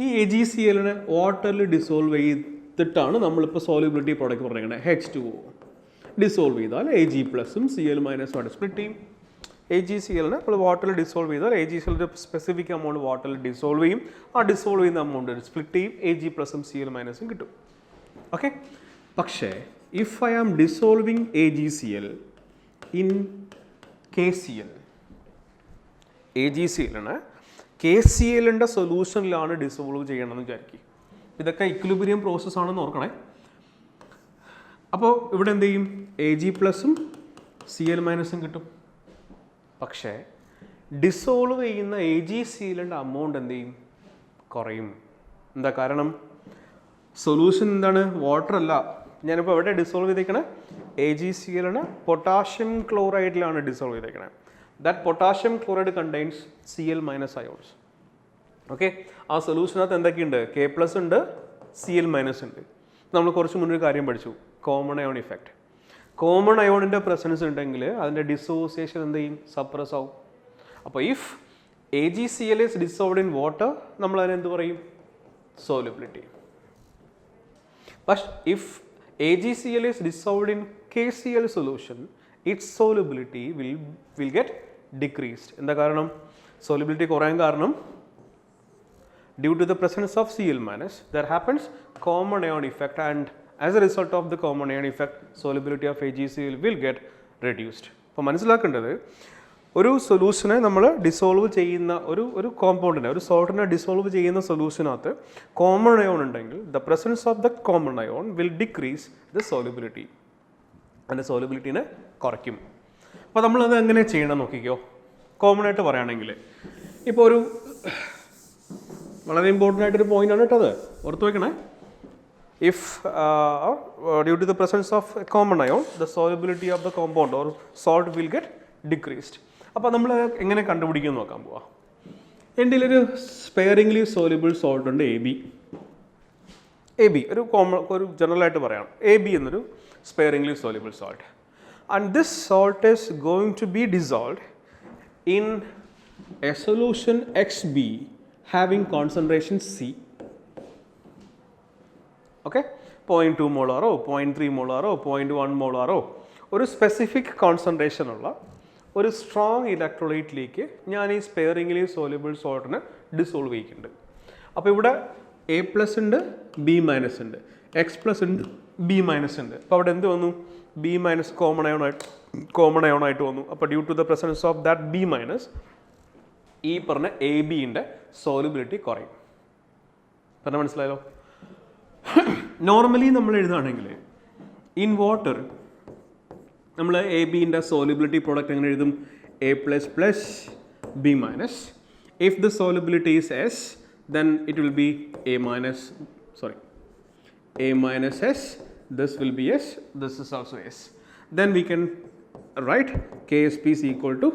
ഈ എ ജി സി എല്ലിനെ വാട്ടറിൽ ഡിസോൾവ് ചെയ്തിട്ടാണ് നമ്മളിപ്പോൾ സോല്യൂബിലിറ്റി പ്രോഡക്റ്റ് പറഞ്ഞിരിക്കുന്നത്. H2O ഡിസോൾവ് ചെയ്താൽ എ ജി പ്ലസും സി എൽ മൈനസും ആയിട്ട് സ്പ്ലിറ്റ് ചെയ്യും. എ ജി സി എല്ലിനെ നമ്മൾ വാട്ടറിൽ ഡിസോൾവ് ചെയ്താൽ എ ജി സി എല്ലിൻ്റെ സ്പെസിഫിക് എമൗണ്ട് വാട്ടറിൽ ഡിസോൾവ് ചെയ്യും. ആ ഡിസോൾവ് ചെയ്യുന്ന എമൗണ്ട് സ്പ്ലിറ്റ് ചെയ്യും, എ ജി പ്ലസും സി എൽ മൈനസും കിട്ടും. ഓക്കെ, പക്ഷേ if I am dissolving A G C L in K C L, A G C എല്ലിനെ കെ സി എല്ലിൻ്റെ സൊല്യൂഷനിലാണ് ഡിസോൾവ് ചെയ്യണമെന്ന് വിചാരിക്കും. ഇതൊക്കെ ഇക്വിലിബ്രിയം പ്രോസസ് ആണെന്ന് ഓർക്കണേ. അപ്പോൾ ഇവിടെ എന്ത് ചെയ്യും? എ ജി പ്ലസും സി എൽ മൈനസും കിട്ടും. പക്ഷേ ഡിസോൾവ് ചെയ്യുന്ന എ ജി സി എല്ലിൻ്റെ അമൗണ്ട് എന്ത് ചെയ്യും? കുറയും. എന്താ കാരണം? സൊല്യൂഷൻ എന്താണ്? വാട്ടർ അല്ല. ഞാനിപ്പോൾ എവിടെ ഡിസോൾവ് ചെയ്തേക്കണേ? എ ജി സി എല്ലിന് പൊട്ടാഷ്യം ക്ലോറൈഡിലാണ് ഡിസോൾവ് ചെയ്തേക്കണേ. That potassium chloride contains C L minus ions. Okay, ആ സൊല്യൂഷനകത്ത് എന്തൊക്കെയുണ്ട്? കെ പ്ലസ് ഉണ്ട്, സി എൽ മൈനസ് ഉണ്ട്. നമ്മൾ കുറച്ച് മുന്നേ ഒരു കാര്യം പഠിച്ചു, കോമൺ അയോൺ ഇഫക്റ്റ്. കോമൺ അയോണിൻ്റെ പ്രസൻസ് ഉണ്ടെങ്കിൽ അതിൻ്റെ ഡിസോസിയേഷൻ എന്ത് ചെയ്യും? സപ്രസ് ആവും. അപ്പോൾ if A G C L is dissolved in water, നമ്മൾ അതിനെന്ത് പറയും? സോലുബിലിറ്റി. പക്ഷേ if A G C L is dissolved in K C L solution, it's solubility will get decreased. എന്താ കാരണം? സോലുബിലിറ്റി കുറയാൻ കാരണം due to the presence of Cl minus, there happens common ion effect, and as a result of the common ion effect, solubility of AgCl will get reduced. അപ്പോൾ മനസ്സിലാക്കേണ്ടത് ഒരു സൊല്യൂഷനെ നമ്മൾ dissolve ചെയ്യുന്ന ഒരു കോമ്പൗണ്ടിനെ, ഒരു സോൾട്ടിനെ ഡിസോൾവ് ചെയ്യുന്ന സൊല്യൂഷനകത്ത് കോമൺ അയോൺ ഉണ്ടെങ്കിൽ the presence of the common ion will decrease the solubility. അതിൻ്റെ സോലിബിലിറ്റീനെ കുറയ്ക്കും. അപ്പോൾ നമ്മളത് എങ്ങനെ ചെയ്യണം നോക്കിക്കോ. കോമൺ ആയിട്ട് പറയുകയാണെങ്കിൽ ഇപ്പോൾ ഒരു വളരെ ഇമ്പോർട്ടൻ്റ് ആയിട്ടൊരു പോയിൻ്റാണ് കേട്ടത്, ഓർത്ത് വയ്ക്കണേ. If due to the presence of a common ion, the solubility of the compound or salt will get decreased. അപ്പോൾ നമ്മൾ എങ്ങനെ കണ്ടുപിടിക്കും നോക്കാൻ പോവാം. എൻ്റെ ഒരു സ്പെയറിംഗ്ലി സോലിബിൾ സോൾട്ട് ഉണ്ട് എ ബി ഒരു ജനറൽ ആയിട്ട് പറയാം. എ ബി എന്നൊരു sparingly soluble salt. And this salt is going to be dissolved in a solution X B having concentration C. Okay, 0.2 മോളാറോ 0.3 മോളാറോ 0.1 മോളാറോ ഒരു സ്പെസിഫിക് കോൺസെൻട്രേഷനുള്ള ഒരു സ്ട്രോങ് ഇലക്ട്രോലൈറ്റിലേക്ക് ഞാൻ ഈ സ്പെയറിംഗ്ലി സോലിബിൾ സോൾട്ടിനെ ഡിസോൾവ് ചെയ്യിക്കുന്നുണ്ട്. അപ്പോൾ ഇവിടെ എ പ്ലസ് ഉണ്ട്, ബി മൈനസ് ഉണ്ട്, എക്സ് പ്ലസ് ഉണ്ട്, ബി മൈനസ് ഉണ്ട്. അപ്പോൾ അവിടെ എന്ത് വന്നു? ബി മൈനസ് കോമൺ അയോൺ ആയിട്ട് വന്നു. അപ്പോൾ due to the presence of that B minus ഈ പറഞ്ഞ എ ബിൻ്റെ സോലിബിലിറ്റി കുറയും. പറഞ്ഞാൽ മനസ്സിലായല്ലോ? നോർമലി നമ്മൾ എഴുതുകയാണെങ്കിൽ ഇൻ വാട്ടർ നമ്മൾ എ ബിൻ്റെ സോലിബിലിറ്റി പ്രോഡക്റ്റ് എങ്ങനെ എഴുതും? A plus plus B minus. If the solubility is S then it will be a minus s, this will be s, this is also s. Then we can write Ksp is equal to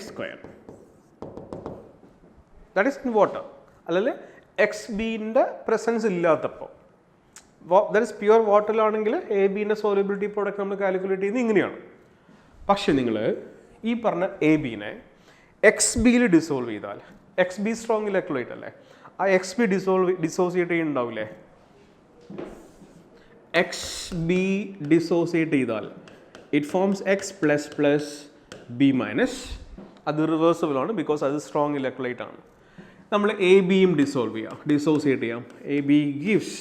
s square. That is in water. അല്ലല്ലേ xb ൻ്റെ presence ഇല്ലാത്തപ്പോൾ, that is pure വാട്ടറിലാണെങ്കിൽ A ബിൻ്റെ solubility product നമ്മൾ calculate ചെയ്യുന്നത് ഇങ്ങനെയാണ്. പക്ഷേ നിങ്ങൾ ഈ പറഞ്ഞ എ ബിനെ എക്സ് ബിയിൽ ഡിസോൾവ് ചെയ്താൽ, എക്സ് ബി സ്ട്രോങ് ഇലക്ട്രോലൈറ്റ് അല്ലേ, ആ എക്സ് ബി ഡിസോസിയേറ്റ് ചെയ്യുന്നുണ്ടാവില്ലേ? എക്സ് ബി ഡിസോസിയേറ്റ് ചെയ്താൽ it forms X plus plus B minus. അത് റിവേഴ്സിബിൾ ആണ്, ബിക്കോസ് അത് സ്ട്രോങ് ഇലക്ട്രോലൈറ്റ് ആണ്. നമ്മൾ എ ബിയും ഡിസോസിയേറ്റ് ചെയ്യാം. A B gives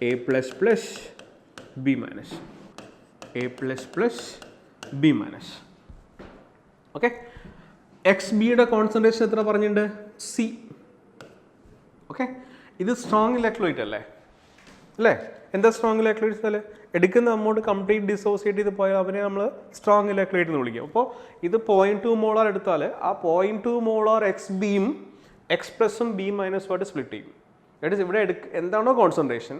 A plus plus B minus, A plus plus B minus. Okay, X ബിയുടെ concentration എത്ര പറഞ്ഞിട്ടുണ്ട്? സി. ഓക്കെ, ഇത് സ്ട്രോങ് ഇലക്ട്രോലൈറ്റ് അല്ലേ? എന്താ സ്ട്രോങ് ഇലക്ട്രോലൈറ്റ് അല്ലേ? എടുക്കുന്ന അമൗണ്ട് കംപ്ലീറ്റ് ഡിസോസിയേറ്റ് ചെയ്ത് പോയാൽ അവനെ നമ്മൾ സ്ട്രോങ് ഇലക്ട്രോലൈറ്റ് എന്ന് വിളിക്കും. അപ്പോൾ ഇത് 0.2 മോളാർ എടുത്താൽ ആ 0.2 മോളാർ എക്സ് ബിയും എക്സ് പ്ലസും ബി മൈനസുമായിട്ട് സ്പ്ലിറ്റ് ചെയ്യും. ദാറ്റ് ഇവിടെ എന്താണോ കോൺസെൻട്രേഷൻ,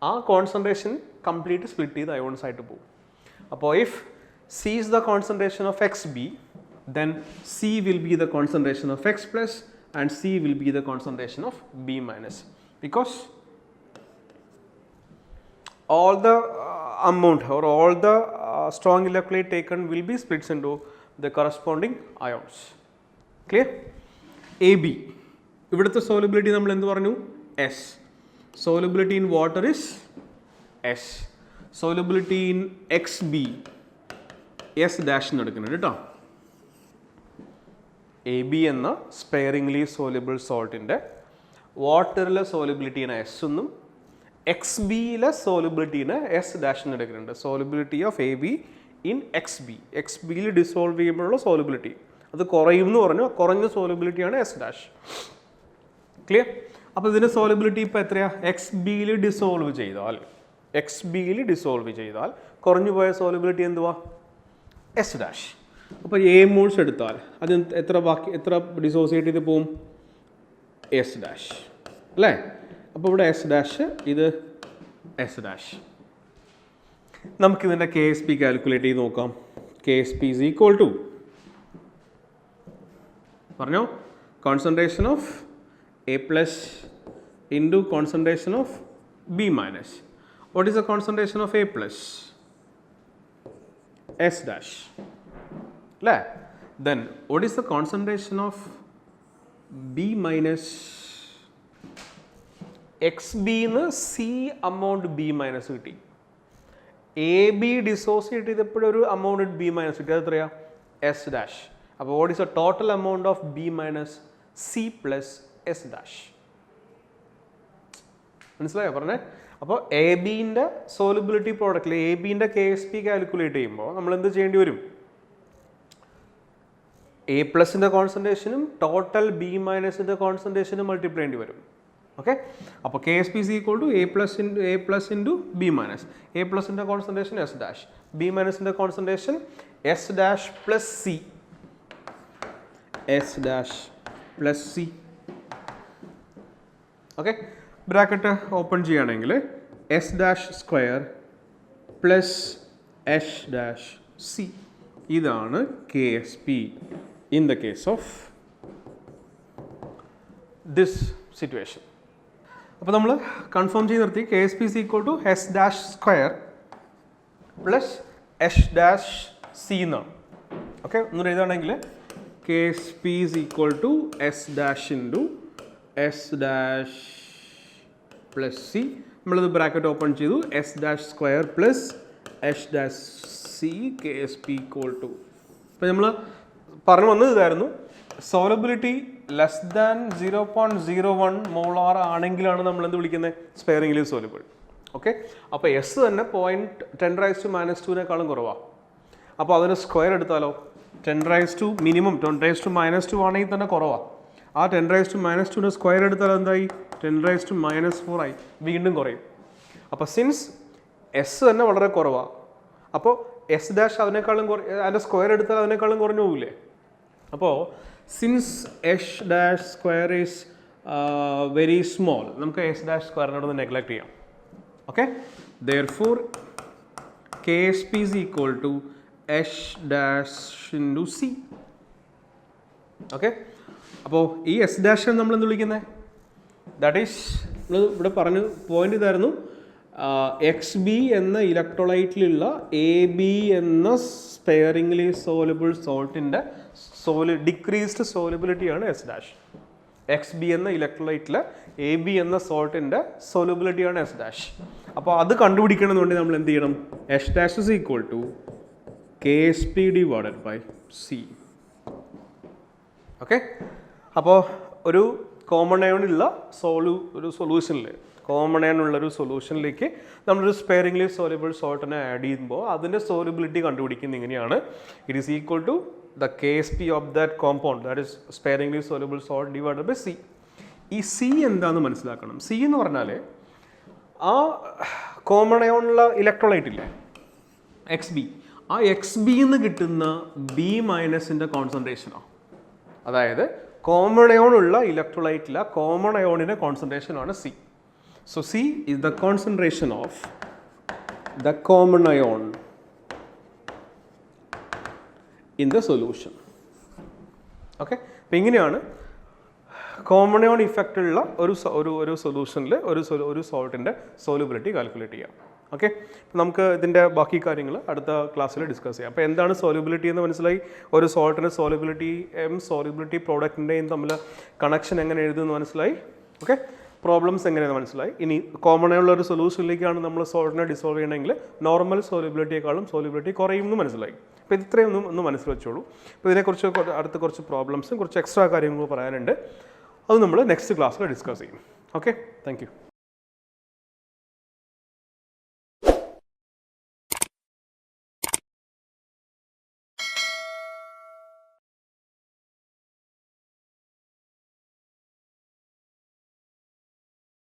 ആ കോൺസെൻട്രേഷൻ കംപ്ലീറ്റ് സ്പ്ലിറ്റ് ചെയ്ത് അയോൺസ് ആയിട്ട് പോകും. അപ്പോൾ if C is the concentration of X B, then C will be the concentration of X plus and C will be the concentration of B minus, because all the amount or all the strong electrolyte taken will be splits into the corresponding ions. Clear? AB ഇവിടുത്തെ solubility നമ്മൾ എന്ത് പറഞ്ഞു? S. Solubility in water is S. Solubility in XB S dash എന്ന് എടുക്കുന്നുണ്ട് കേട്ടോ. A B എന്ന sparingly soluble സോൾട്ടിൻ്റെ വാട്ടറിലെ സോലിബിലിറ്റീനെ S എന്നും X ബിയിലെ സോലിബിലിറ്റീനെ എസ് ഡാഷ് എന്ന് എടുക്കുന്നുണ്ട്. Solubility of A be in X ബിയിൽ ഡിസോൾവ് ചെയ്യുമ്പോഴുള്ള സോലിബിലിറ്റി അത് കുറയും എന്ന് പറഞ്ഞു. കുറഞ്ഞ സോലിബിലിറ്റിയാണ് എസ് ഡാഷ്. ക്ലിയർ? അപ്പോൾ ഇതിൻ്റെ സോലിബിലിറ്റി ഇപ്പോൾ എത്രയാണ്? എക്സ് ബിയിൽ ഡിസോൾവ് ചെയ്താൽ കുറഞ്ഞു പോയ സോലിബിലിറ്റി എന്തുവാ? S dash. അപ്പോൾ എ മോൾസ് എടുത്താൽ അത് എത്ര ഡിസോസിയേറ്റ് ചെയ്ത് പോവും? എസ് ഡാഷ് അല്ലേ? അപ്പോൾ ഇവിടെ എസ് ഡാഷ്, ഇത് എസ് ഡാഷ്. നമുക്കിതിൻ്റെ കെ എസ് പി കാൽക്കുലേറ്റ് ചെയ്ത് നോക്കാം. K S P is equal to പറഞ്ഞോ, concentration of A plus into concentration of B minus. What is the concentration of A plus? S dash. Then what is the concentration of B minus? XB ന്ന് C amount B minus കിട്ടി. AB dissociate ചെയ്തപ്പോഴും ഒരു amount B minus കിട്ടി. അത് എത്രയാ? S dash. അപ്പോൾ what is the total amount of B minus C plus S dash? മനസ്സിലായോ പറഞ്ഞേ? അപ്പോൾ എ ബിൻ്റെ സോലിബിലിറ്റി പ്രോഡക്റ്റിൽ എ ബിൻ്റെ കെ എസ് പി കാൽക്കുലേറ്റ് ചെയ്യുമ്പോൾ നമ്മൾ എന്ത് ചെയ്യേണ്ടി വരും? എ പ്ലസിൻ്റെ കോൺസെൻട്രേഷനും ടോട്ടൽ ബി മൈനസിൻ്റെ കോൺസെൻട്രേഷനും മൾട്ടിപ്ലൈ ചെയ്യേണ്ടി വരും. ഓക്കെ, അപ്പോൾ K S P is equal to A plus into B minus. A പ്ലസിൻ്റെ കോൺസെൻട്രേഷൻ എസ് ഡാഷ്, ബി മൈനസിൻ്റെ concentration S dash plus C, S dash plus C. Okay, bracket open ചെയ്യുകയാണെങ്കിൽ S dash square plus S dash C, ഇതാണ് K S P in the case of this situation. അപ്പോൾ നമ്മൾ confirm ചെയ്ത് നിർത്തി K S P is equal to S dash square plus S dash C എന്നാണ്. Okay, ഒന്നുകൂടെ എഴുതുകയാണെങ്കിൽ K S P is equal to S dash into S dash plus C. നമ്മളിത് bracket open ചെയ്തു, S dash square plus S dash C K S P equal to. ഇപ്പോൾ നമ്മൾ പറഞ്ഞു വന്നത് ഇതായിരുന്നു, സോലബിലിറ്റി ലെസ് ദാൻ 0.01 മോളാർ ആണെങ്കിലാണ് നമ്മൾ എന്ത് വിളിക്കുന്നത്, സ്പെയറിംഗ്ലി സോലബിൾ. ഓക്കെ, അപ്പോൾ എസ് തന്നെ 0.10⁻²നേക്കാളും കുറവാണ്. അപ്പോൾ അതിന് സ്ക്വയർ എടുത്താലോ, 10⁻² മിനിമം 10⁻² ആണെങ്കിൽ തന്നെ കുറവാണ്. ആ 10⁻² സ്ക്വയർ എടുത്താൽ എന്തായി, 10⁻⁻4 ആയി, വീണ്ടും കുറയും. അപ്പോൾ സിൻസ് എസ് തന്നെ വളരെ കുറവാണ്, അപ്പോൾ എസ് ഡാഷ് അതിനേക്കാളും അതിൻ്റെ സ്ക്വയർ എടുത്താൽ അതിനേക്കാളും കുറഞ്ഞു പോകില്ലേ. അപ്പോൾ since S dash square is very small, നമുക്ക് എസ് ഡാഷ് സ്ക്വയറിനോട് നെഗ്ലക്ട് ചെയ്യാം. Okay, therefore K S P is equal to S dash into C. Okay, അപ്പോൾ ഈ എസ് ഡാഷ് നമ്മൾ എന്ത് വിളിക്കുന്നത്, ദാറ്റ് ഈസ് നമ്മൾ ഇവിടെ പറഞ്ഞു പോയിന്റ് ഇതായിരുന്നു, എക്സ് ബി എന്ന ഇലക്ട്രോലൈറ്റിലുള്ള എ ബി എന്ന സ്പെയറിംഗ്ലി സോലബിൾ സോൾട്ടിൻ്റെ ഡിക്രീസ്ഡ് സോലബിലിറ്റിയാണ് എസ് ഡാഷ്. എക്സ് ബി എന്ന ഇലക്ട്രോലൈറ്റിലെ എ ബി എന്ന സോൾട്ടിൻ്റെ സോലബിലിറ്റിയാണ് എസ് ഡാഷ്. അപ്പോൾ അത് കണ്ടുപിടിക്കണമെന്നുണ്ടെങ്കിൽ നമ്മൾ എന്ത് ചെയ്യണം, S dash is equal to K S P divided by C. Okay, അപ്പോൾ ഒരു കോമൺ അയോണുള്ള ഒരു സൊല്യൂഷനിൽ കോമൺ ആയിട്ടുള്ളൊരു സൊല്യൂഷനിലേക്ക് നമ്മളൊരു സ്പെയറിംഗ്ലി സോലബിൾ സോൾട്ടിനെ ആഡ് ചെയ്യുമ്പോൾ അതിൻ്റെ സോലബിലിറ്റി കണ്ടുപിടിക്കുന്നത് ഇങ്ങനെയാണ്, it is equal to the K S P of that compound, that is sparingly soluble salt divided by C. ഈ സി എന്താണെന്ന് മനസ്സിലാക്കണം. സി എന്ന് പറഞ്ഞാൽ ആ കോമൺ ആയുള്ള ഇലക്ട്രോലൈറ്റ് ഇല്ലേ എക്സ് ബി, ആ എക്സ് ബി എന്ന് കിട്ടുന്ന ബി മൈനസിൻ്റെ കോൺസെൻട്രേഷനോ, അതായത് കോമൺ അയോണുള്ള ഇലക്ട്രോലൈറ്റിലെ കോമൺ അയോണിൻ്റെ കോൺസെൻട്രേഷനാണ് C. So C is the concentration of the common ion in the solution. Okay, അപ്പോൾ ഇങ്ങനെയാണ് കോമൺ അയോൺ ഇഫക്റ്റ് ഉള്ള ഒരു സൊല്യൂഷനിൽ ഒരു സോൾട്ടിൻ്റെ സോലുബിലിറ്റി കാൽക്കുലേറ്റ് ചെയ്യാം. ഓക്കെ, നമുക്ക് ഇതിൻ്റെ ബാക്കി കാര്യങ്ങൾ അടുത്ത ക്ലാസ്സിൽ ഡിസ്കസ് ചെയ്യാം. അപ്പോൾ എന്താണ് സോലുബിലിറ്റി എന്ന് മനസ്സിലായി, ഒരു സോൾട്ടിൻ്റെ സോലുബിലിറ്റിയും സോലുബിലിറ്റി പ്രോഡക്റ്റിൻ്റെയും തമ്മിൽ കണക്ഷൻ എങ്ങനെ എഴുതുമെന്ന് മനസ്സിലായി. ഓക്കെ, പ്രോബ്ലംസ് എങ്ങനെയാണെന്ന് മനസ്സിലായി. ഇനി കോമൺ ആയുള്ള ഒരു സൊല്യൂഷനിലേക്കാണ് നമ്മൾ സോൾട്ടിനെ ഡിസോൾവ് ചെയ്യണമെങ്കിൽ നോർമൽ സോലിബിലിറ്റിയെക്കാളും സോലിബിലിറ്റി കുറയും എന്ന് മനസ്സിലായി. അപ്പോൾ ഇത്രയും ഒന്ന് മനസ്സിൽ വെച്ചോളൂ. അപ്പോൾ ഇതിനെക്കുറിച്ച് അടുത്ത കുറച്ച് പ്രോബ്ലംസും കുറച്ച് എക്സ്ട്രാ കാര്യങ്ങളും പറയാനുണ്ട്, അത് നമ്മൾ നെക്സ്റ്റ് ക്ലാസ്സിൽ ഡിസ്കസ് ചെയ്യും. Okay, thank you.